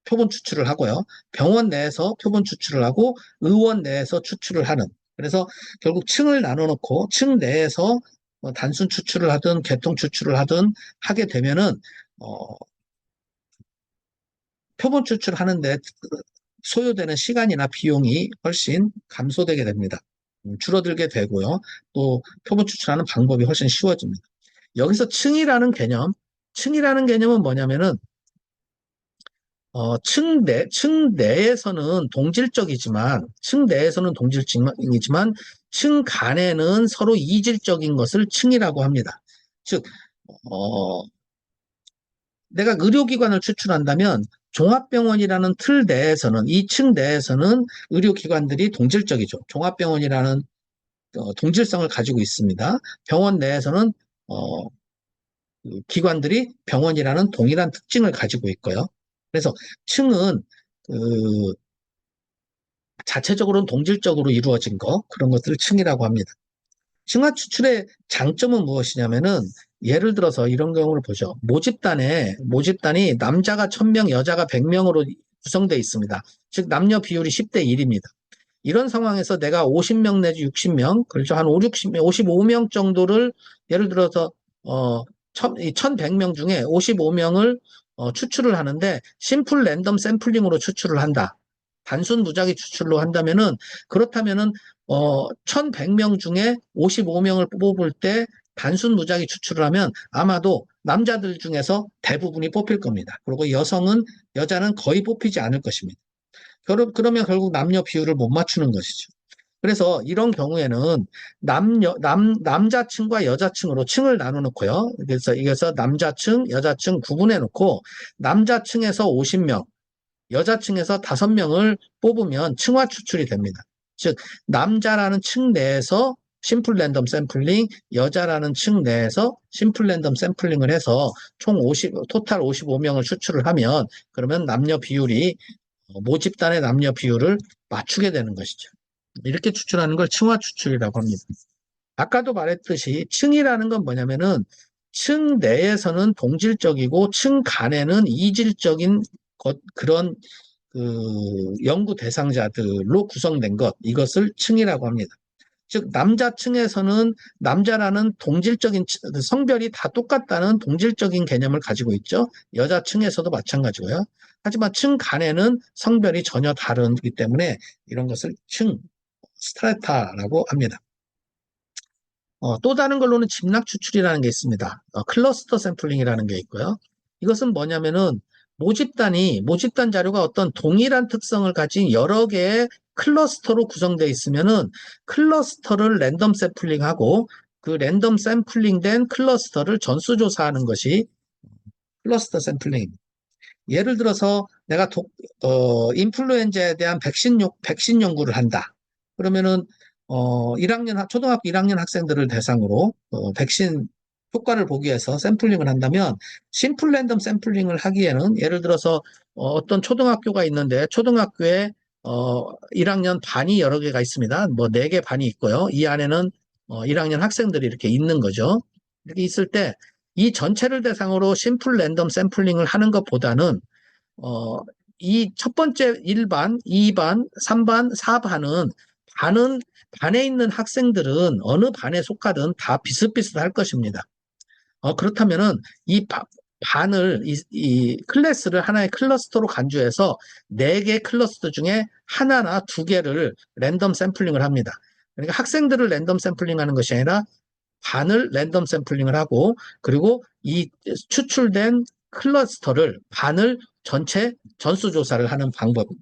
Speaker 1: 표본 추출을 하고요. 병원 내에서 표본 추출을 하고 의원 내에서 추출을 하는. 그래서 결국 층을 나눠놓고 층 내에서 뭐 단순 추출을 하든 계통 추출을 하든 하게 되면은 표본 추출하는데 소요되는 시간이나 비용이 훨씬 감소되게 됩니다. 줄어들게 되고요. 또 표본 추출하는 방법이 훨씬 쉬워집니다. 여기서 층이라는 개념은 뭐냐면은 층 내에서는 동질적이지만 층 간에는 서로 이질적인 것을 층이라고 합니다. 즉, 어, 내가 의료기관을 추출한다면 종합병원이라는 틀 내에서는, 이 층 내에서는 의료기관들이 동질적이죠. 종합병원이라는 동질성을 가지고 있습니다. 병원 내에서는 그 기관들이 병원이라는 동일한 특징을 가지고 있고요. 그래서 층은 그 자체적으로는 동질적으로 이루어진 거, 그런 것들을 층이라고 합니다. 층화 추출의 장점은 무엇이냐면은, 예를 들어서 이런 경우를 보죠. 모집단이 남자가 1000명, 여자가 100명으로 구성되어 있습니다. 즉 남녀 비율이 10대 1입니다. 이런 상황에서 내가 50명 내지 60명, 그렇죠. 한 5, 60명, 55명 정도를 예를 들어서 어 1100명 중에 55명을 추출을 하는데, 심플 랜덤 샘플링으로 추출을 한다. 단순 무작위 추출로 한다면은, 그렇다면은 1100명 중에 55명을 뽑을 때 단순 무작위 추출을 하면 아마도 남자들 중에서 대부분이 뽑힐 겁니다. 그리고 여자는 거의 뽑히지 않을 것입니다. 그러면 결국 남녀 비율을 못 맞추는 것이죠. 그래서 이런 경우에는 남자층과 여자층으로 층을 나눠 놓고요. 그래서 남자층, 여자층 구분해 놓고, 남자층에서 50명, 여자층에서 5명을 뽑으면 층화 추출이 됩니다. 즉, 남자라는 층 내에서 심플 랜덤 샘플링, 여자라는 층 내에서 심플 랜덤 샘플링을 해서 총 토탈 55명을 추출을 하면, 그러면 모집단의 남녀 비율을 맞추게 되는 것이죠. 이렇게 추출하는 걸 층화 추출이라고 합니다. 아까도 말했듯이 층이라는 건 뭐냐면은, 층 내에서는 동질적이고 층 간에는 이질적인 그런 그 연구 대상자들로 구성된 이것을 층이라고 합니다. 즉 남자층에서는 남자라는 동질적인 성별이 다 똑같다는 동질적인 개념을 가지고 있죠. 여자층에서도 마찬가지고요. 하지만 층 간에는 성별이 전혀 다르기 때문에 이런 것을 스트라타라고 합니다. 또 다른 걸로는 집락 추출이라는 게 있습니다. 클러스터 샘플링이라는 게 있고요. 이것은 뭐냐면은, 모집단 자료가 어떤 동일한 특성을 가진 여러 개의 클러스터로 구성되어 있으면은, 클러스터를 랜덤 샘플링하고 그 랜덤 샘플링된 클러스터를 전수조사하는 것이 클러스터 샘플링입니다. 예를 들어서 내가 인플루엔자에 대한 백신 연구를 한다. 그러면은 초등학교 1학년 학생들을 대상으로 백신 효과를 보기 위해서 샘플링을 한다면, 심플 랜덤 샘플링을 하기에는, 예를 들어서 어떤 초등학교가 있는데 초등학교에 1학년 반이 여러 개가 있습니다. 뭐 4개 반이 있고요. 이 안에는 1학년 학생들이 이렇게 있는 거죠. 이렇게 있을 때 이 전체를 대상으로 심플 랜덤 샘플링을 하는 것보다는 어, 이 첫 번째 1반, 2반, 3반, 4반은 반에 있는 학생들은 어느 반에 속하든 다 비슷비슷할 것입니다. 그렇다면은 이 클래스를 하나의 클러스터로 간주해서 4개 클러스터 중에 하나나 2개를 랜덤 샘플링을 합니다. 그러니까 학생들을 랜덤 샘플링하는 것이 아니라 반을 랜덤 샘플링을 하고, 그리고 이 추출된 반을 전체 전수조사를 하는 방법입니다.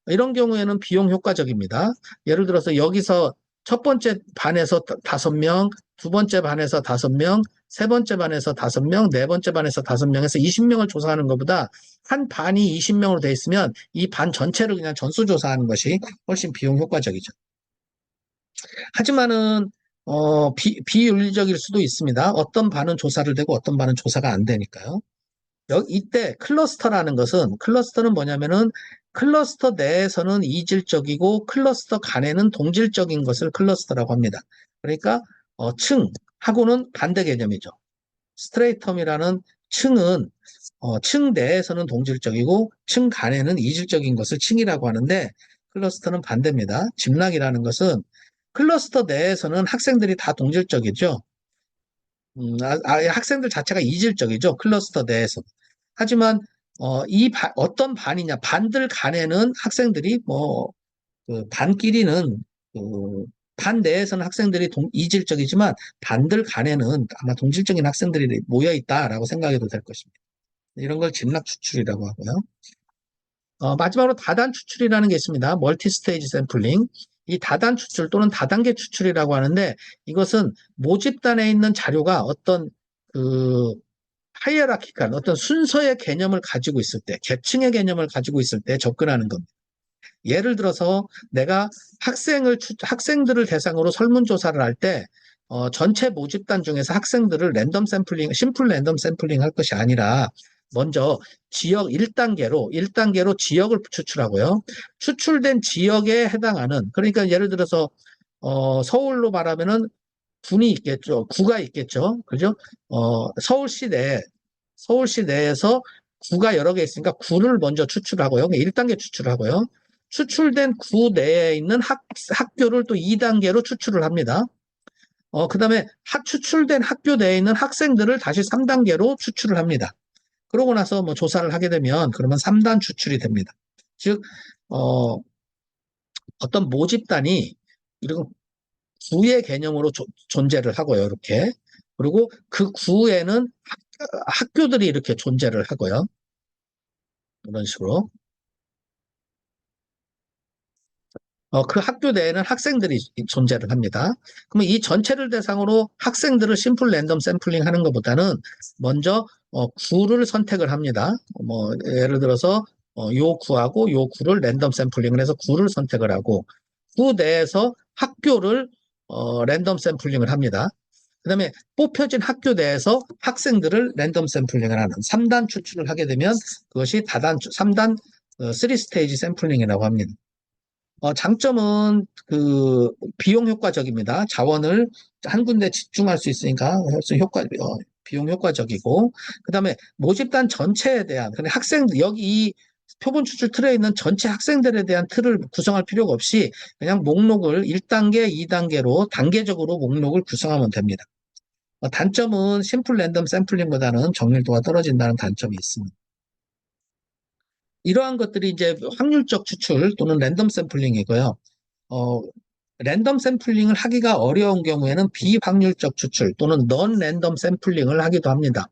Speaker 1: 이런 경우에는 비용 효과적입니다. 예를 들어서 여기서 첫 번째 반에서 5명, 두 번째 반에서 5명, 세 번째 반에서 5명, 네 번째 반에서 5명에서 20명을 조사하는 것보다 한 반이 20명으로 되어 있으면 이 반 전체를 그냥 전수조사하는 것이 훨씬 비용 효과적이죠. 하지만은 비윤리적일 수도 있습니다. 어떤 반은 조사를 되고 어떤 반은 조사가 안 되니까요. 이때 클러스터는 뭐냐면은, 클러스터 내에서는 이질적이고 클러스터 간에는 동질적인 것을 클러스터라고 합니다. 그러니까 층하고는 반대 개념이죠. 스트레이텀이라는 층은 층 내에서는 동질적이고 층 간에는 이질적인 것을 층이라고 하는데, 클러스터는 반대입니다. 집락이라는 것은 클러스터 내에서는 학생들이 다 동질적이죠. 학생들 자체가 이질적이죠. 클러스터 내에서. 하지만 어떤 반이냐, 반들 간에는 학생들이 반끼리는 반 내에서는 학생들이 이질적이지만 반들 간에는 아마 동질적인 학생들이 모여 있다라고 생각해도 될 것입니다. 이런 걸 집락 추출이라고 하고요. 마지막으로 다단 추출이라는 게 있습니다. 멀티 스테이지 샘플링. 이 다단 추출 또는 다단계 추출이라고 하는데, 이것은 모집단에 있는 자료가 어떤 하이어라키칼, 어떤 순서의 개념을 가지고 있을 때, 계층의 개념을 가지고 있을 때 접근하는 겁니다. 예를 들어서 내가 학생들을 대상으로 설문조사를 할 때 전체 모집단 중에서 학생들을 랜덤 샘플링, 심플 랜덤 샘플링 할 것이 아니라 먼저 지역 1단계로 지역을 추출하고요. 추출된 지역에 해당하는, 그러니까 예를 들어서 서울로 말하면은 군이 있겠죠. 구가 있겠죠. 그죠? 서울시 내에서 구가 여러 개 있으니까 구를 먼저 추출하고요. 1단계 추출하고요. 추출된 구 내에 있는 학교를 또 2단계로 추출을 합니다. 그 다음에 추출된 학교 내에 있는 학생들을 다시 3단계로 추출을 합니다. 그러고 나서 뭐 조사를 하게 되면 그러면 3단 추출이 됩니다. 즉, 어, 어떤 모집단이 이런 구의 개념으로 존재를 하고요. 이렇게. 그리고 그 구에는 학교들이 이렇게 존재를 하고요. 이런 식으로. 그 학교 내에는 학생들이 존재를 합니다. 그러면 이 전체를 대상으로 학생들을 심플 랜덤 샘플링 하는 것보다는 먼저 구를 선택을 합니다. 뭐 예를 들어서 요 구하고 요 구를 랜덤 샘플링을 해서 구를 선택을 하고 구 내에서 학교를 랜덤 샘플링을 합니다. 그다음에 뽑혀진 학교 내에서 학생들을 랜덤 샘플링을 하는 3단 추출을 하게 되면 그것이 3단 3스테이지 샘플링이라고 합니다. 장점은 그 비용 효과적입니다. 자원을 한 군데 집중할 수 있으니까 비용 효과적이고, 그다음에 모집단 전체에 대한 학생들 여기 이 표본 추출 틀에 있는 전체 학생들에 대한 틀을 구성할 필요가 없이 그냥 목록을 1단계, 2단계로 단계적으로 목록을 구성하면 됩니다. 단점은 심플 랜덤 샘플링보다는 정밀도가 떨어진다는 단점이 있습니다. 이러한 것들이 이제 확률적 추출 또는 랜덤 샘플링이고요. 어, 랜덤 샘플링을 하기가 어려운 경우에는 비확률적 추출 또는 넌 랜덤 샘플링을 하기도 합니다.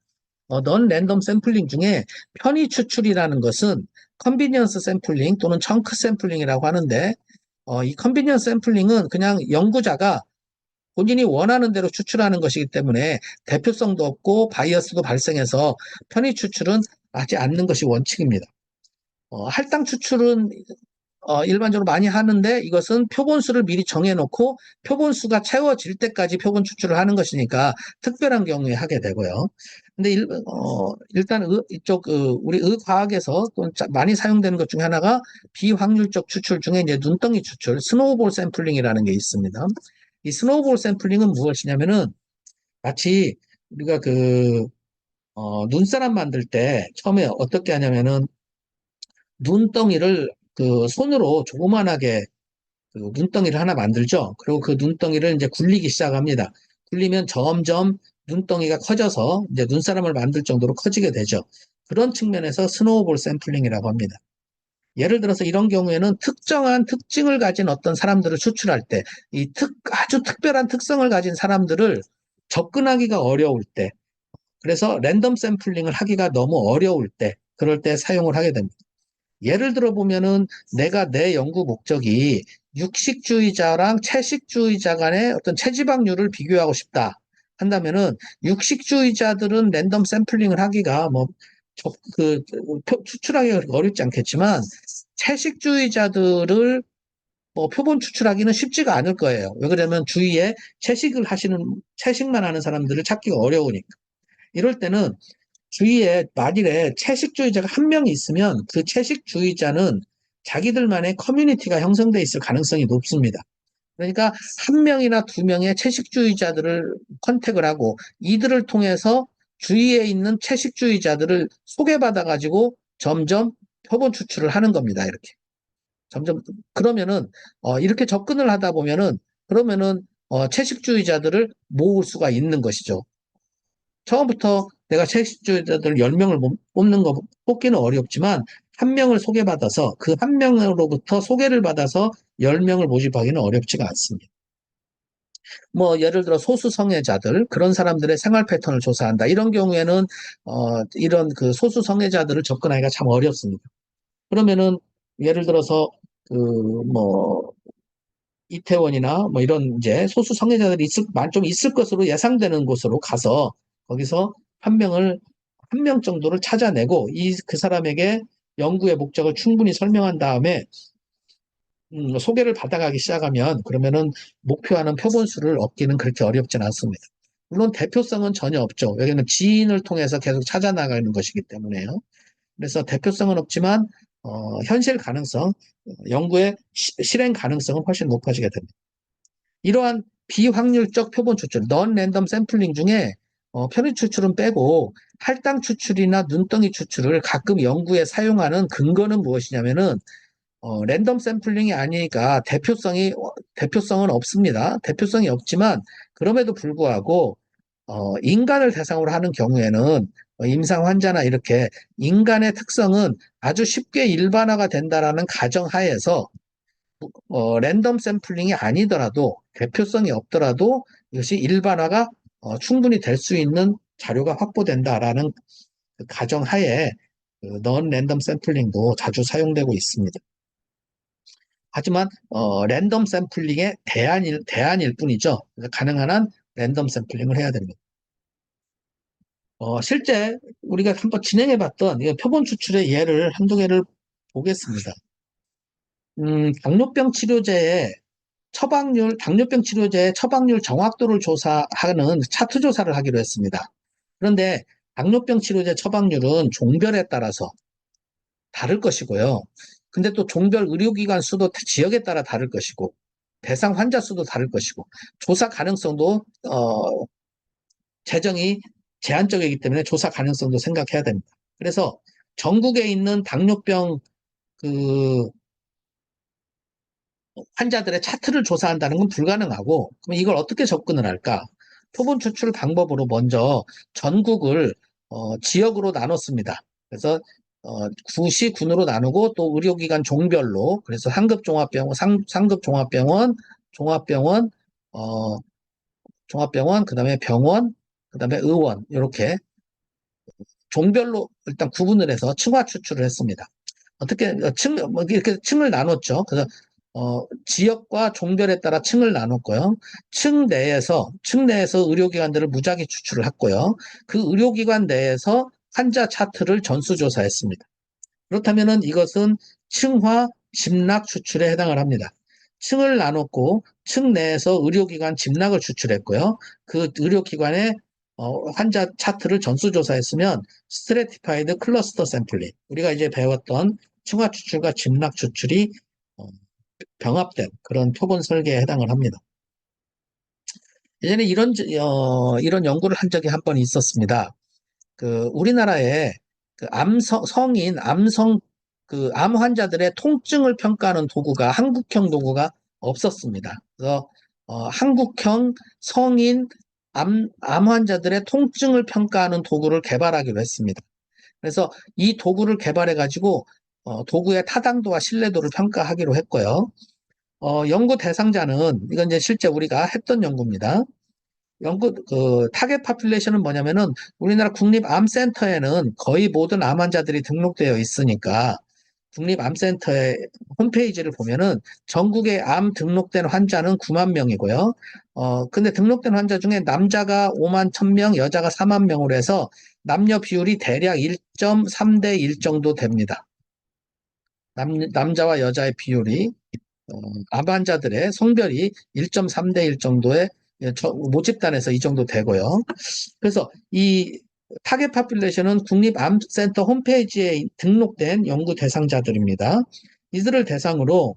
Speaker 1: 넌 랜덤 샘플링 중에 편의 추출이라는 것은 컨비니언스 샘플링 또는 청크 샘플링이라고 하는데 이 컨비니언스 샘플링은 그냥 연구자가 본인이 원하는 대로 추출하는 것이기 때문에 대표성도 없고 바이어스도 발생해서 편의 추출은 하지 않는 것이 원칙입니다. 할당 추출은 일반적으로 많이 하는데 이것은 표본수를 미리 정해놓고 표본수가 채워질 때까지 표본 추출을 하는 것이니까 특별한 경우에 하게 되고요. 근데 일단 이쪽 우리 의과학에서 또 많이 사용되는 것 중에 하나가 비확률적 추출 중에 이제 눈덩이 추출, 스노우볼 샘플링이라는 게 있습니다. 이 스노우볼 샘플링은 무엇이냐면은 마치 우리가 눈사람 만들 때 처음에 어떻게 하냐면은 눈덩이를 그 손으로 조그만하게 그 눈덩이를 하나 만들죠. 그리고 그 눈덩이를 이제 굴리기 시작합니다. 굴리면 점점 눈덩이가 커져서 이제 눈사람을 만들 정도로 커지게 되죠. 그런 측면에서 스노우볼 샘플링이라고 합니다. 예를 들어서 이런 경우에는 특정한 특징을 가진 어떤 사람들을 추출할 때, 아주 특별한 특성을 가진 사람들을 접근하기가 어려울 때, 그래서 랜덤 샘플링을 하기가 너무 어려울 때, 그럴 때 사용을 하게 됩니다. 예를 들어 보면은 내가 내 연구 목적이 육식주의자랑 채식주의자 간의 어떤 체지방률을 비교하고 싶다 한다면은 육식주의자들은 랜덤 샘플링을 하기가 추출하기가 어렵지 않겠지만 채식주의자들을 표본 추출하기는 쉽지가 않을 거예요. 왜 그러면 주위에 채식만 하는 사람들을 찾기가 어려우니까. 이럴 때는 주위에 만일에 채식주의자가 한 명이 있으면 그 채식주의자는 자기들만의 커뮤니티가 형성돼 있을 가능성이 높습니다. 그러니까 한 명이나 두 명의 채식주의자들을 컨택을 하고 이들을 통해서 주위에 있는 채식주의자들을 소개받아가지고 점점 표본 추출을 하는 겁니다. 이렇게. 점점, 그러면은, 이렇게 접근을 하다 보면은, 그러면은, 채식주의자들을 모을 수가 있는 것이죠. 처음부터 내가 채식주의자들 10명을 뽑기는 어렵지만 한 명을 소개받아서 그 한 명으로부터 소개를 받아서 10명을 모집하기는 어렵지가 않습니다. 뭐 예를 들어 소수 성애자들 그런 사람들의 생활 패턴을 조사한다. 이런 경우에는 이런 그 소수 성애자들을 접근하기가 참 어렵습니다. 그러면은 예를 들어서 뭐 이태원이나 뭐 이런 이제 소수 성애자들이 좀 있을 것으로 예상되는 곳으로 가서 거기서 한 명 정도를 찾아내고 그 사람에게 연구의 목적을 충분히 설명한 다음에 소개를 받아가기 시작하면 그러면은 목표하는 표본수를 얻기는 그렇게 어렵진 않습니다. 물론 대표성은 전혀 없죠. 여기는 지인을 통해서 계속 찾아 나가는 것이기 때문에요. 그래서 대표성은 없지만 현실 가능성, 연구의 실행 가능성은 훨씬 높아지게 됩니다. 이러한 비확률적 표본 추출, 넌 랜덤 샘플링 중에 편입 추출은 빼고 할당 추출이나 눈덩이 추출을 가끔 연구에 사용하는 근거는 무엇이냐면은 랜덤 샘플링이 아니니까 대표성은 없습니다. 대표성이 없지만 그럼에도 불구하고 인간을 대상으로 하는 경우에는 임상 환자나 이렇게 인간의 특성은 아주 쉽게 일반화가 된다라는 가정하에서 랜덤 샘플링이 아니더라도 대표성이 없더라도 이것이 일반화가 충분히 될 수 있는 자료가 확보된다라는 그 가정하에 넌 랜덤 샘플링도 자주 사용되고 있습니다. 하지만 랜덤 샘플링의 대안일 뿐이죠. 가능한 한 랜덤 샘플링을 해야 됩니다. 실제 우리가 한번 진행해봤던 표본 추출의 예를 한두 개를 보겠습니다. 당뇨병 치료제의 처방률 정확도를 조사하는 차트 조사를 하기로 했습니다. 그런데 당뇨병 치료제 처방률은 종별에 따라서 다를 것이고요. 근데 또 종별 의료기관 수도 지역에 따라 다를 것이고, 대상 환자 수도 다를 것이고, 조사 가능성도, 재정이 제한적이기 때문에 조사 가능성도 생각해야 됩니다. 그래서 전국에 있는 당뇨병 그 환자들의 차트를 조사한다는 건 불가능하고, 그럼 이걸 어떻게 접근을 할까? 표본 추출 방법으로 먼저 전국을 지역으로 나눴습니다. 그래서 구시, 군으로 나누고 또 의료기관 종별로, 그래서 상급 종합병원, 종합병원, 어, 종합병원, 그 다음에 병원, 그 다음에 의원, 이렇게 종별로 일단 구분을 해서 층화 추출을 했습니다. 어떻게 이렇게 층을 나눴죠. 그래서 지역과 종별에 따라 층을 나눴고요. 층 내에서 의료기관들을 무작위 추출을 했고요. 그 의료기관 내에서 환자 차트를 전수조사했습니다. 그렇다면은 이것은 층화 집락 추출에 해당을 합니다. 층을 나눴고 층 내에서 의료기관 집락을 추출했고요. 그 의료기관의 환자 차트를 전수조사했으면 스트래티파이드 클러스터 샘플링, 우리가 이제 배웠던 층화 추출과 집락 추출이 어, 병합된 그런 표본 설계에 해당을 합니다. 예전에 이런 연구를 한 적이 한 번 있었습니다. 우리나라에 암 환자들의 통증을 평가하는 도구가 한국형 도구가 없었습니다. 그래서 한국형 성인 암 환자들의 통증을 평가하는 도구를 개발하기로 했습니다. 그래서 이 도구를 개발해 가지고 도구의 타당도와 신뢰도를 평가하기로 했고요. 연구 대상자는 이건 이제 실제 우리가 했던 연구입니다. 타겟 파퓰레이션은 뭐냐면은 우리나라 국립암센터에는 거의 모든 암 환자들이 등록되어 있으니까 국립암센터의 홈페이지를 보면은 전국의 암 등록된 환자는 9만 명이고요. 근데 등록된 환자 중에 남자가 5만 1,000명, 여자가 4만 명으로 해서 남녀 비율이 대략 1.3대 1 정도 됩니다. 남자와 여자의 비율이 암 환자들의 성별이 1.3대 1 정도의 모집단에서 이 정도 되고요. 그래서 이 타겟 파퓰레이션은 국립암센터 홈페이지에 등록된 연구 대상자들입니다. 이들을 대상으로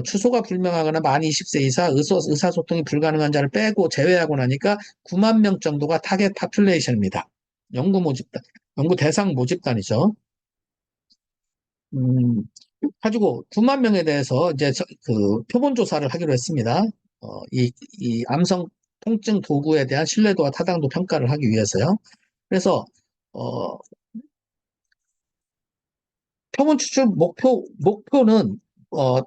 Speaker 1: 주소가 불명하거나 만 20세 이상 의사소통이 불가능한 자를 빼고 제외하고 나니까 9만 명 정도가 타겟 파퓰레이션입니다. 연구 대상 모집단이죠. 음, 가지고 9만 명에 대해서 이제 표본 조사를 하기로 했습니다. 이 암성 통증 도구에 대한 신뢰도와 타당도 평가를 하기 위해서요. 그래서 어, 표본 추출 목표는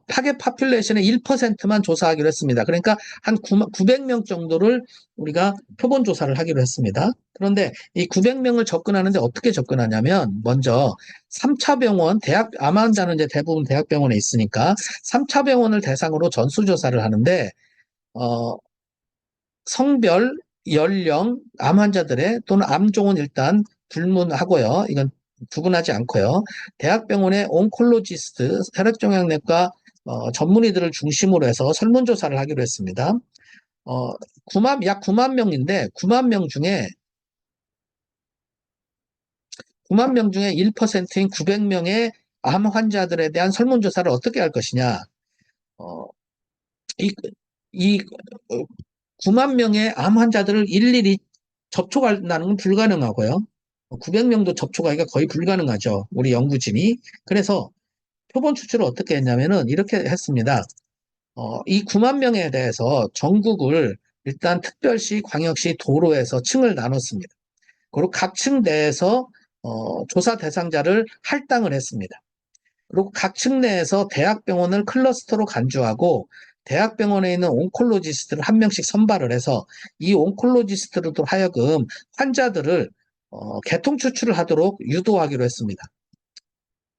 Speaker 1: 타겟 파퓰레이션의 1%만 조사하기로 했습니다. 그러니까 한 900명 정도를 우리가 표본 조사를 하기로 했습니다. 그런데 이 900명을 접근하는데 어떻게 접근하냐면 먼저 3차 병원, 암 환자는 이제 대부분 대학병원에 있으니까 3차 병원을 대상으로 전수조사를 하는데 성별, 연령, 암 환자들의 또는 암종은 일단 불문하고요. 이건 구분하지 않고요. 대학병원의 온콜로지스트, 혈액종양내과 전문의들을 중심으로 해서 설문조사를 하기로 했습니다. 약 9만 명인데 9만 명 중에 1%인 900명의 암 환자들에 대한 설문조사를 어떻게 할 것이냐. 어, 이, 이 9만 명의 암 환자들을 일일이 접촉한다는 건 불가능하고요. 900명도 접촉하기가 거의 불가능하죠. 우리 연구진이. 그래서 표본 추출을 어떻게 했냐면은 이렇게 했습니다. 이 9만 명에 대해서 전국을 일단 특별시, 광역시, 도로에서 층을 나눴습니다. 그리고 각 층 내에서 조사 대상자를 할당을 했습니다. 그리고 각 층 내에서 대학병원을 클러스터로 간주하고 대학병원에 있는 온콜로지스트를 한 명씩 선발을 해서 이 온콜로지스트로도 하여금 환자들을 개통 추출을 하도록 유도하기로 했습니다.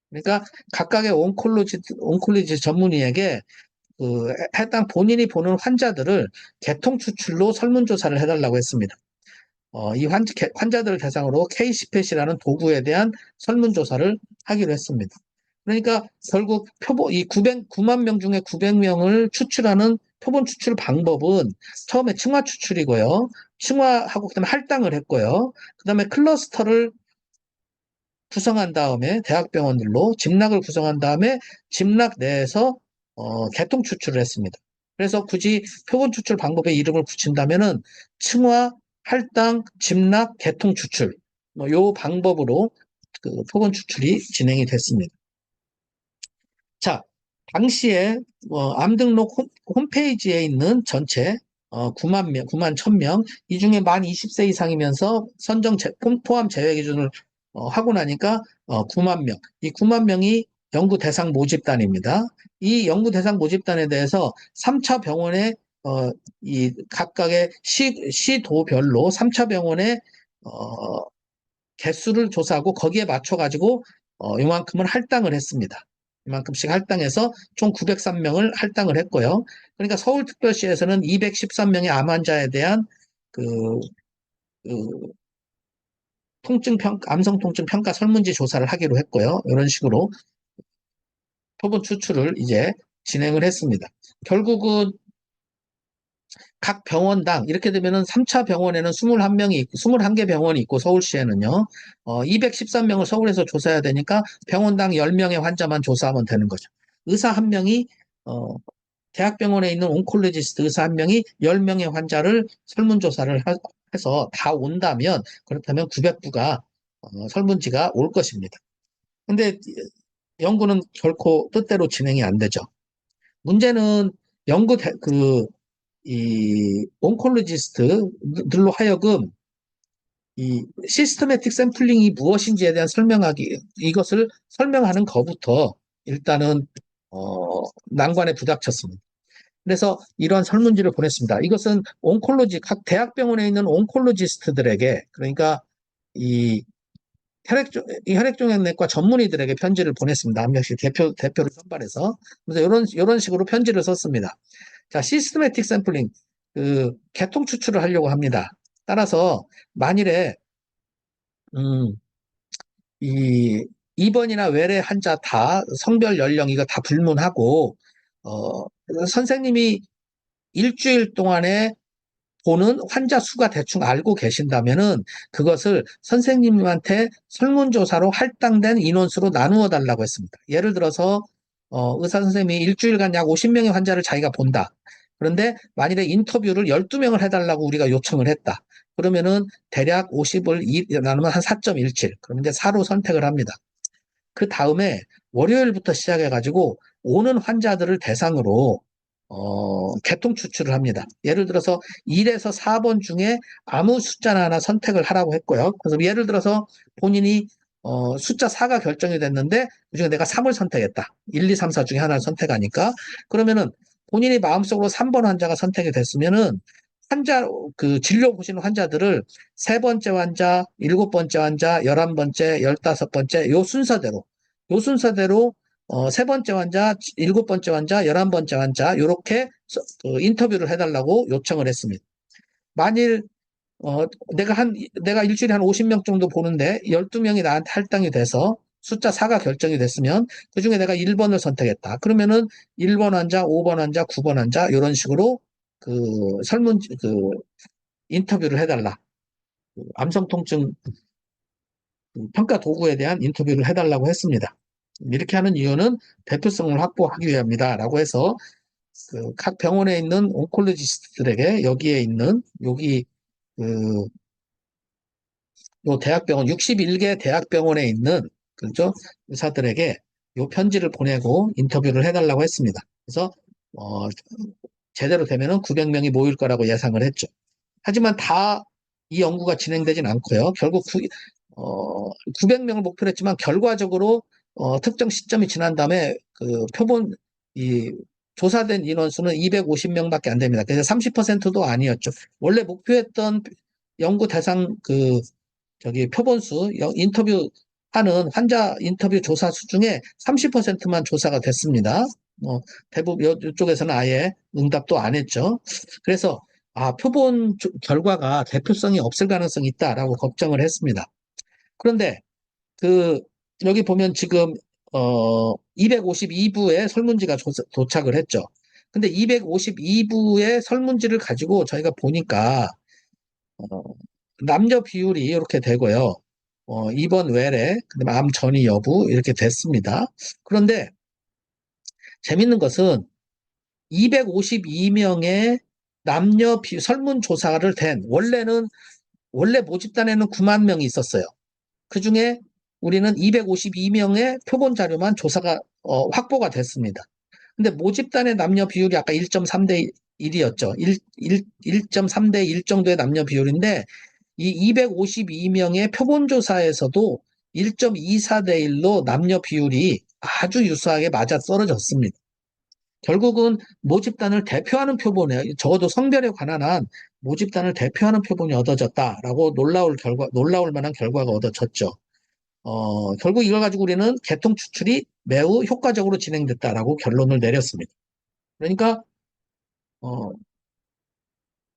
Speaker 1: 그러니까 각각의 온콜로지 전문의에게 해당 본인이 보는 환자들을 개통추출로 설문조사를 해달라고 했습니다. 이 환자들을 대상으로 K-스팻이라는 도구에 대한 설문조사를 하기로 했습니다. 그러니까 결국 이 9만 명 중에 900명을 추출하는 표본 추출 방법은 처음에 층화 추출이고요. 층화하고 그다음에 할당을 했고요. 그다음에 클러스터를 구성한 다음에 대학병원들로 집락을 구성한 다음에 집락 내에서 개통 추출을 했습니다. 그래서 굳이 표본 추출 방법에 이름을 붙인다면은 층화, 할당, 집락, 개통 추출 요 방법으로 그 표본 추출이 진행이 됐습니다. 자, 당시에 암 등록 홈페이지에 있는 전체 9만 명, 9만 1,000명, 이 중에 만 20세 이상이면서 선정 포함 제외 기준을 하고 나니까 9만 명. 이 9만 명이 연구 대상 모집단입니다. 이 연구 대상 모집단에 대해서 3차 병원에 이 각각의 시도별로 3차 병원에 개수를 조사하고 거기에 맞춰가지고 이만큼을 할당을 했습니다. 이만큼씩 할당해서 총 903명을 할당을 했고요. 그러니까 서울특별시에서는 213명의 암 환자에 대한 그, 그 암성 통증 평가 설문지 조사를 하기로 했고요. 이런 식으로 표본 추출을 이제 진행을 했습니다. 결국은 각 병원당 이렇게 되면은 3차 병원에는 21개 병원이 있고 서울시에는요. 213명을 서울에서 조사해야 되니까 병원당 10명의 환자만 조사하면 되는 거죠. 의사 한 명이 대학병원에 있는 온콜로지스트 의사 한 명이 10명의 환자를 설문조사를 해서 다 온다면 그렇다면 900부가 설문지가 올 것입니다. 근데 연구는 결코 뜻대로 진행이 안 되죠. 문제는 이 온콜로지스트들로 하여금 이 시스테매틱 샘플링이 무엇인지에 대한 이것을 설명하는 것부터 일단은 난관에 부닥쳤습니다. 그래서 이러한 설문지를 보냈습니다. 이것은 각 대학병원에 있는 온콜로지스트들에게, 그러니까 이 혈액종양내과 전문의들에게 편지를 보냈습니다. 한 명씩 대표를 선발해서. 그래서 이런 식으로 편지를 썼습니다. 자, 시스테매틱 샘플링, 개통 추출을 하려고 합니다. 따라서 만일에 이 입원이나 외래 환자 다 성별 연령 이거 다 불문하고 선생님이 일주일 동안에 보는 환자 수가 대충 알고 계신다면은 그것을 선생님한테 설문조사로 할당된 인원수로 나누어 달라고 했습니다. 예를 들어서 의사 선생님이 일주일간 약 50명의 환자를 자기가 본다. 그런데 만일에 인터뷰를 12명을 해달라고 우리가 요청을 했다. 그러면은 대략 50을 나누면 한 4.17. 그러면 이제 4로 선택을 합니다. 그 다음에 월요일부터 시작해가지고 오는 환자들을 대상으로 개통 추출을 합니다. 예를 들어서 1에서 4번 중에 아무 숫자나 하나 선택을 하라고 했고요. 그래서 예를 들어서 본인이 숫자 4가 결정이 됐는데 그중에 내가 3을 선택했다. 1, 2, 3, 4 중에 하나를 선택하니까 그러면은 본인이 마음속으로 3번 환자가 선택이 됐으면은 진료 보시는 환자들을 3번째 환자, 7번째 환자, 11번째, 15번째 요 순서대로 3번째 환자, 7번째 환자, 11번째 환자 이렇게 인터뷰를 해달라고 요청을 했습니다. 만일 내가 일주일에 한 50명 정도 보는데 12명이 나한테 할당이 돼서 숫자 4가 결정이 됐으면 그중에 내가 1번을 선택했다. 그러면은 1번 환자, 5번 환자, 9번 환자 이런 식으로 그 인터뷰를 해달라. 암성 통증 평가 도구에 대한 인터뷰를 해달라고 했습니다. 이렇게 하는 이유는 대표성을 확보하기 위함이다라고 해서 각 병원에 있는 온콜로지스트들에게 여기에 있는 여기 그 요 대학병원 61개 대학병원에 있는 그렇죠 의사들에게 요 편지를 보내고 인터뷰를 해달라고 했습니다. 그래서 제대로 되면은 900명이 모일 거라고 예상을 했죠. 하지만 다 이 연구가 진행되진 않고요. 결국 900명을 목표로 했지만 결과적으로 특정 시점이 지난 다음에 그 표본 이 조사된 인원수는 250명밖에 안 됩니다. 그래서 30%도 아니었죠. 원래 목표했던 연구 대상 저기 표본수 인터뷰하는 환자 인터뷰 조사 수 중에 30%만 조사가 됐습니다. 대부분 이쪽에서는 아예 응답도 안 했죠. 그래서 표본 결과가 대표성이 없을 가능성이 있다라고 걱정을 했습니다. 그런데 여기 보면 지금 252부의 설문지가 도착을 했죠. 근데 252부의 설문지를 가지고 저희가 보니까 남녀 비율이 이렇게 되고요. 입원 외래, 그다음에 암 전이 여부 이렇게 됐습니다. 그런데 재밌는 것은 252명의 남녀 설문조사를 원래 모집단에는 9만 명이 있었어요. 그 중에 우리는 252명의 표본 자료만 조사가 확보가 됐습니다. 근데 모집단의 남녀 비율이 아까 1.3대 1이었죠. 1.3대 1 정도의 남녀 비율인데 이 252명의 표본조사에서도 1.24대 1로 남녀 비율이 아주 유사하게 맞아 떨어졌습니다. 결국은 모집단을 대표하는 표본에 적어도 성별에 관한 한 모집단을 대표하는 표본이 얻어졌다라고 놀라울 만한 결과가 얻어졌죠. 결국 이걸 가지고 우리는 계통 추출이 매우 효과적으로 진행됐다라고 결론을 내렸습니다. 그러니까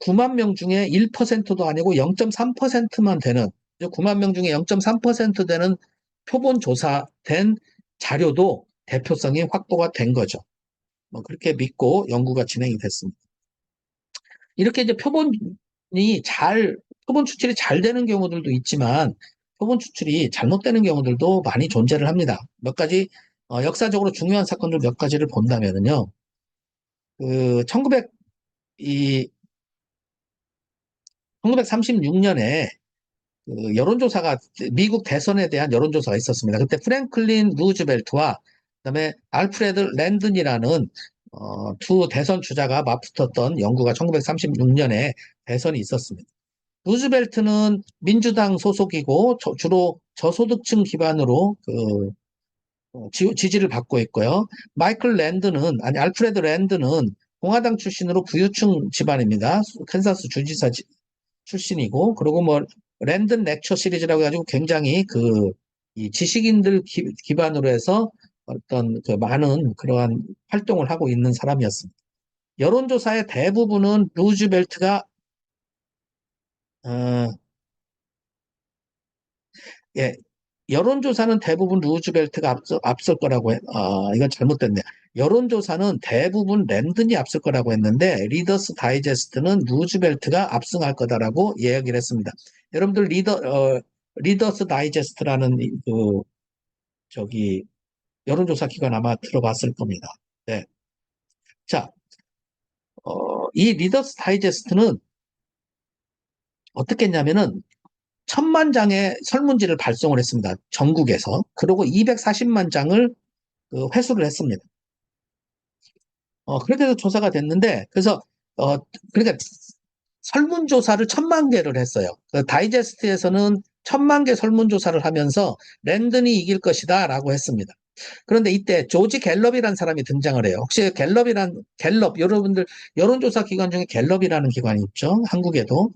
Speaker 1: 9만 명 중에 1%도 아니고 0.3%만 되는 9만 명 중에 0.3% 되는 표본 조사된 자료도 대표성이 확보가 된 거죠. 그렇게 믿고 연구가 진행이 됐습니다. 이렇게 이제 표본 추출이 잘 되는 경우들도 있지만 표본 추출이 잘못되는 경우들도 많이 존재를 합니다. 몇 가지 역사적으로 중요한 사건들 몇 가지를 본다면은요. 1936년에 여론조사가 미국 대선에 대한 여론조사가 있었습니다. 그때 프랭클린 루즈벨트와 그다음에 알프레드 랜든이라는 두 대선 주자가 맞붙었던 연구가 1936년에 대선이 있었습니다. 루즈벨트는 민주당 소속이고 주로 저소득층 기반으로 지지를 받고 있고요. 알프레드 랜드는 공화당 출신으로 부유층 집안입니다. 캔사스 주지사 출신이고, 그리고 랜든 렉처 시리즈라고 해가지고 굉장히 이 지식인들 기반으로 해서 어떤 많은 그러한 활동을 하고 있는 사람이었습니다. 여론조사의 대부분은 루즈벨트가, 예, 여론조사는 대부분 루즈벨트가 앞설 거라고 이건 잘못됐네. 여론조사는 대부분 랜든이 앞설 거라고 했는데 리더스 다이제스트는 루즈벨트가 압승할 거다라고 이야기를 했습니다. 여러분들 리더스 다이제스트라는 저기 여론조사 기관 아마 들어봤을 겁니다. 네. 자, 이 리더스 다이제스트는 어떻게 했냐면은 1000만 장의 설문지를 발송을 했습니다. 전국에서. 그리고 240만 장을 회수를 했습니다. 그렇게 해서 조사가 됐는데, 그래서, 그러니까 설문조사를 1000만 개를 했어요. 다이제스트에서는 1000만 개 설문조사를 하면서 랜든이 이길 것이다 라고 했습니다. 그런데 이때 조지 갤럽이라는 사람이 등장을 해요. 혹시 갤럽, 여러분들 여론조사 기관 중에 갤럽이라는 기관이 있죠. 한국에도.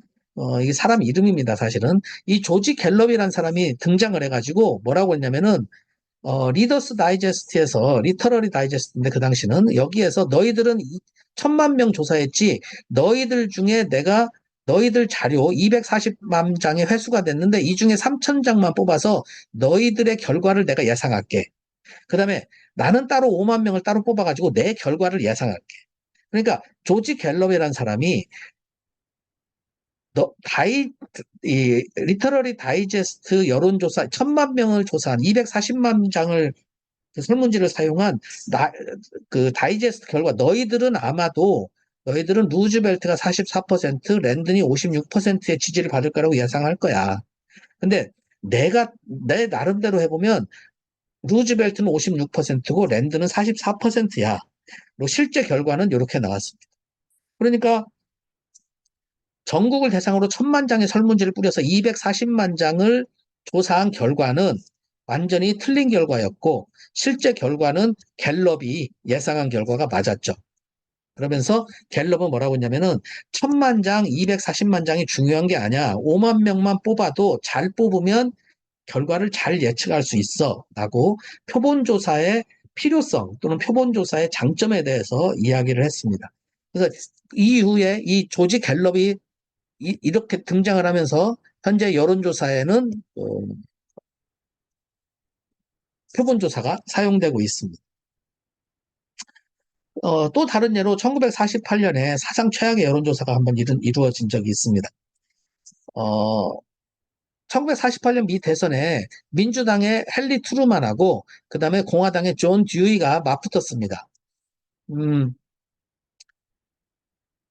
Speaker 1: 이게 사람 이름입니다, 사실은. 이 조지 갤럽이라는 사람이 등장을 해가지고 뭐라고 했냐면은, 리더스 다이제스트에서, 리터러리 다이제스트인데 그 당시는 여기에서 너희들은 1000만 명 조사했지, 너희들 중에 내가 너희들 자료 240만 장의 회수가 됐는데 이 중에 3천 장만 뽑아서 너희들의 결과를 내가 예상할게. 그 다음에 나는 따로 5만 명을 따로 뽑아가지고 내 결과를 예상할게. 그러니까 조지 갤럽이라는 사람이 이 리터러리 다이제스트 여론조사 1,000만 명을 조사한 240만 장을 그 설문지를 사용한 그 다이제스트 결과 너희들은 루즈벨트가 44%, 랜든이 56%의 지지를 받을 거라고 예상할 거야. 근데 내 나름대로 해보면 루즈벨트는 56%고 랜든은 44%야. 실제 결과는 이렇게 나왔습니다. 그러니까 전국을 대상으로 1,000만 장의 설문지를 뿌려서 240만 장을 조사한 결과는 완전히 틀린 결과였고 실제 결과는 갤럽이 예상한 결과가 맞았죠. 그러면서 갤럽은 뭐라고 했냐면은 1,000만 장, 240만 장이 중요한 게 아니야. 5만 명만 뽑아도 잘 뽑으면 결과를 잘 예측할 수 있어. 라고 표본조사의 필요성 또는 표본조사의 장점에 대해서 이야기를 했습니다. 그래서 이후에 이 조지 갤럽이 이렇게 등장을 하면서 현재 여론조사에는 표본조사가 사용되고 있습니다. 또 다른 예로 1948년에 사상 최악의 여론조사가 한번 이루어진 적이 있습니다. 1948년 미 대선에 민주당의 헨리 트루만하고 그 다음에 공화당의 존 듀이가 맞붙었습니다.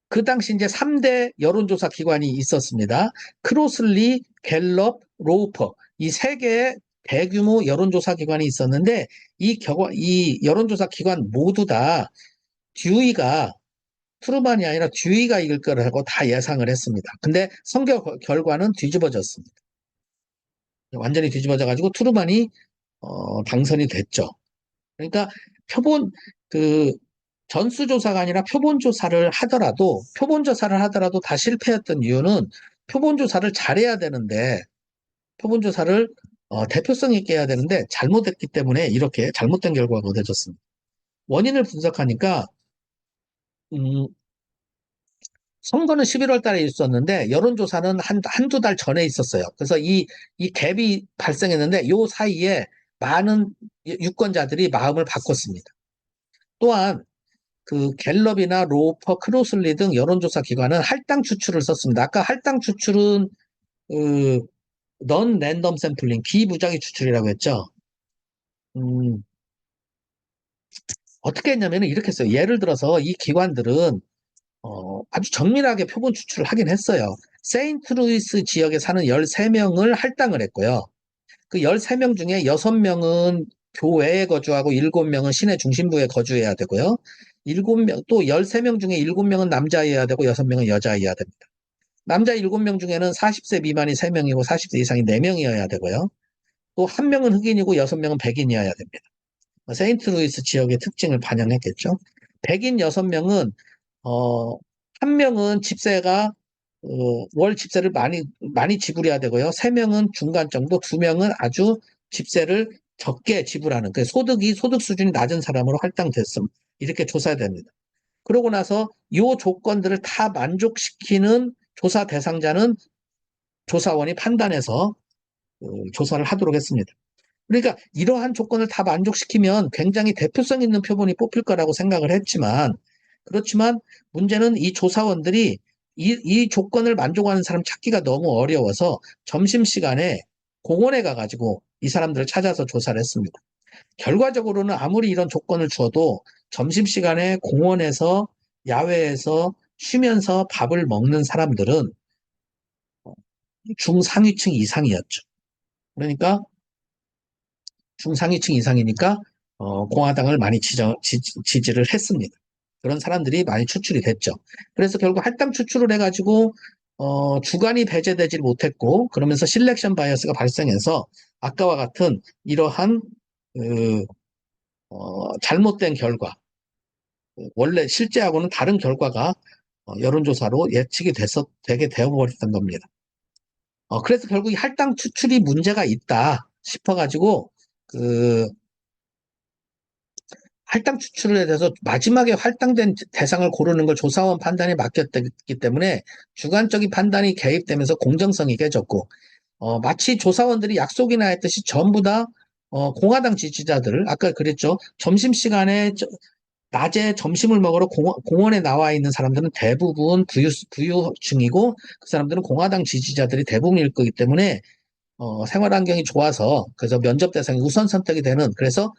Speaker 1: 그 당시 이제 3대 여론조사 기관이 있었습니다. 크로슬리, 갤럽, 로우퍼 이 세 개의 대규모 여론조사 기관이 있었는데 이 여론조사 기관 모두 다 듀이가 트루만이 아니라 듀이가 이길 거라고 다 예상을 했습니다. 근데 선거 결과는 뒤집어졌습니다. 완전히 뒤집어져가지고 트루만이 당선이 됐죠. 그러니까 표본 그 전수조사가 아니라 표본조사를 하더라도 다 실패했던 이유는 표본조사를 잘해야 되는데 표본조사를 대표성 있게 해야 되는데 잘못했기 때문에 이렇게 잘못된 결과가 얻어졌습니다. 원인을 분석하니까 음, 선거는 11월 달에 있었는데 여론조사는 한두 달 전에 있었어요. 그래서 이 갭이 발생했는데 요 사이에 많은 유권자들이 마음을 바꿨습니다. 또한 그 갤럽이나 로퍼, 크로슬리 등 여론조사 기관은 할당 추출을 썼습니다. 아까 할당 추출은 그 넌 랜덤 샘플링, 비무작위 추출이라고 했죠. 음, 어떻게 했냐면 이렇게 했어요. 예를 들어서 이 기관들은 아주 정밀하게 표본 추출을 하긴 했어요. 세인트루이스 지역에 사는 13명을 할당을 했고요. 그 13명 중에 6명은 교외에 거주하고 7명은 시내 중심부에 거주해야 되고요. 7명, 또 13명 중에 7명은 남자여야 되고 6명은 여자여야 됩니다. 남자 7명 중에는 40세 미만이 3명이고 40세 이상이 4명이어야 되고요. 또 1명은 흑인이고 6명은 백인이어야 됩니다. 세인트루이스 지역의 특징을 반영했겠죠. 백인 6명은 어, 1명은 집세가 월 집세를 많이 지불해야 되고요. 3명은 중간 정도, 2명은 아주 집세를 적게 지불하는 그 소득 수준이 낮은 사람으로 할당됐음. 이렇게 조사해야 됩니다. 그러고 나서 이 조건들을 다 만족시키는 조사 대상자는 조사원이 판단해서 조사를 하도록 했습니다. 그러니까 이러한 조건을 다 만족시키면 굉장히 대표성 있는 표본이 뽑힐 거라고 생각을 했지만 그렇지만 문제는 이 조사원들이 이 조건을 만족하는 사람 찾기가 너무 어려워서 점심시간에 공원에 가가지고 이 사람들을 찾아서 조사를 했습니다. 결과적으로는 아무리 이런 조건을 주어도 점심시간에 공원에서 야외에서 쉬면서 밥을 먹는 사람들은 중상위층 이상이었죠. 그러니까 중상위층 이상이니까 공화당을 많이 지지를 했습니다. 그런 사람들이 많이 추출이 됐죠. 그래서 결국 할당 추출을 해가지고 주관이 배제되지 못했고 그러면서 실렉션 바이어스가 발생해서 아까와 같은 이러한 그, 잘못된 결과 원래 실제하고는 다른 결과가 여론조사로 예측이 되게 되어버렸던 겁니다. 그래서 결국 이 할당 추출이 문제가 있다 싶어가지고 그 할당 추출에 대해서 마지막에 할당된 대상을 고르는 걸 조사원 판단에 맡겼기 때문에 주관적인 판단이 개입되면서 공정성이 깨졌고, 마치 조사원들이 약속이나 했듯이 전부 다 공화당 지지자들, 아까 그랬죠. 점심시간에 낮에 점심을 먹으러 공원에 나와 있는 사람들은 대부분 부유층이고 그 사람들은 공화당 지지자들이 대부분일 거기 때문에 생활 환경이 좋아서 그래서 면접 대상이 우선 선택이 되는 그래서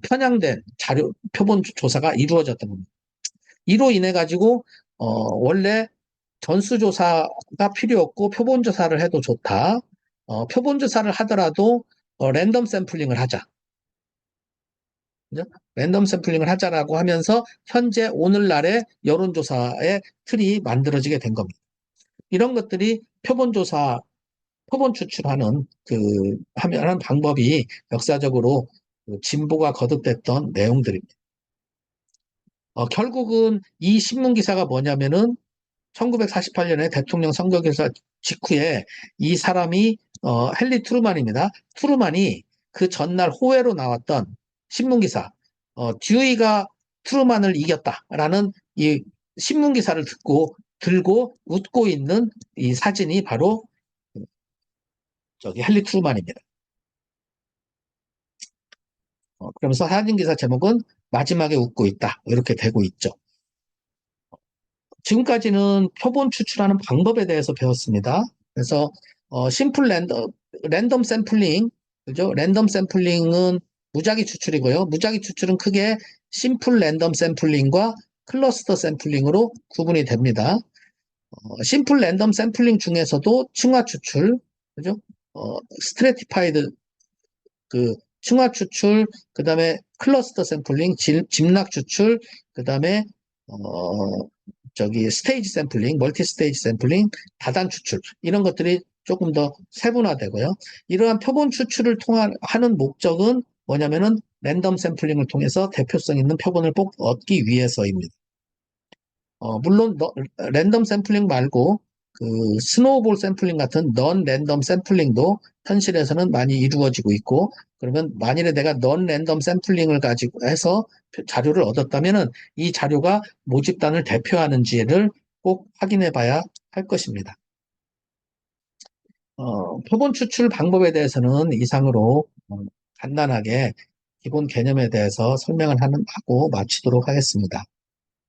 Speaker 1: 편향된 자료 표본 조사가 이루어졌던 겁니다. 이로 인해 가지고 원래 전수조사가 필요 없고 표본조사를 해도 좋다. 표본조사를 하더라도 랜덤 샘플링을 하자. 그죠? 랜덤 샘플링을 하자라고 하면서 현재 오늘날의 여론조사의 틀이 만들어지게 된 겁니다. 이런 것들이 표본 추출하는 하는 방법이 역사적으로 진보가 거듭됐던 내용들입니다. 결국은 이 신문 기사가 뭐냐면은 1948년에 대통령 선거 결사 직후에 이 사람이 헨리 트루만입니다. 트루만이 그 전날 호외로 나왔던 신문 기사, 듀이가 트루만을 이겼다라는 이 신문 기사를 들고 웃고 있는 이 사진이 바로 저기 헨리 트루만입니다. 그러면서 사진 기사 제목은 마지막에 웃고 있다 이렇게 되고 있죠. 지금까지는 표본 추출하는 방법에 대해서 배웠습니다. 그래서 심플 랜덤 샘플링, 그죠? 랜덤 샘플링은 무작위 추출이고요. 무작위 추출은 크게 심플 랜덤 샘플링과 클러스터 샘플링으로 구분이 됩니다. 심플 랜덤 샘플링 중에서도 층화 추출, 그죠? 스트래티파이드 층화 추출, 그 다음에 클러스터 샘플링, 집락 추출, 그 다음에 스테이지 샘플링, 멀티 스테이지 샘플링, 다단 추출 이런 것들이 조금 더 세분화되고요. 이러한 표본 추출을 하는 목적은 뭐냐면은 랜덤 샘플링을 통해서 대표성 있는 표본을 꼭 얻기 위해서입니다. 물론 랜덤 샘플링 말고 그 스노우볼 샘플링 같은 넌 랜덤 샘플링도 현실에서는 많이 이루어지고 있고 그러면 만일에 내가 넌 랜덤 샘플링을 가지고 해서 자료를 얻었다면은 이 자료가 모집단을 대표하는지를 꼭 확인해 봐야 할 것입니다. 표본 추출 방법에 대해서는 이상으로 간단하게 기본 개념에 대해서 설명을 하고 마치도록 하겠습니다.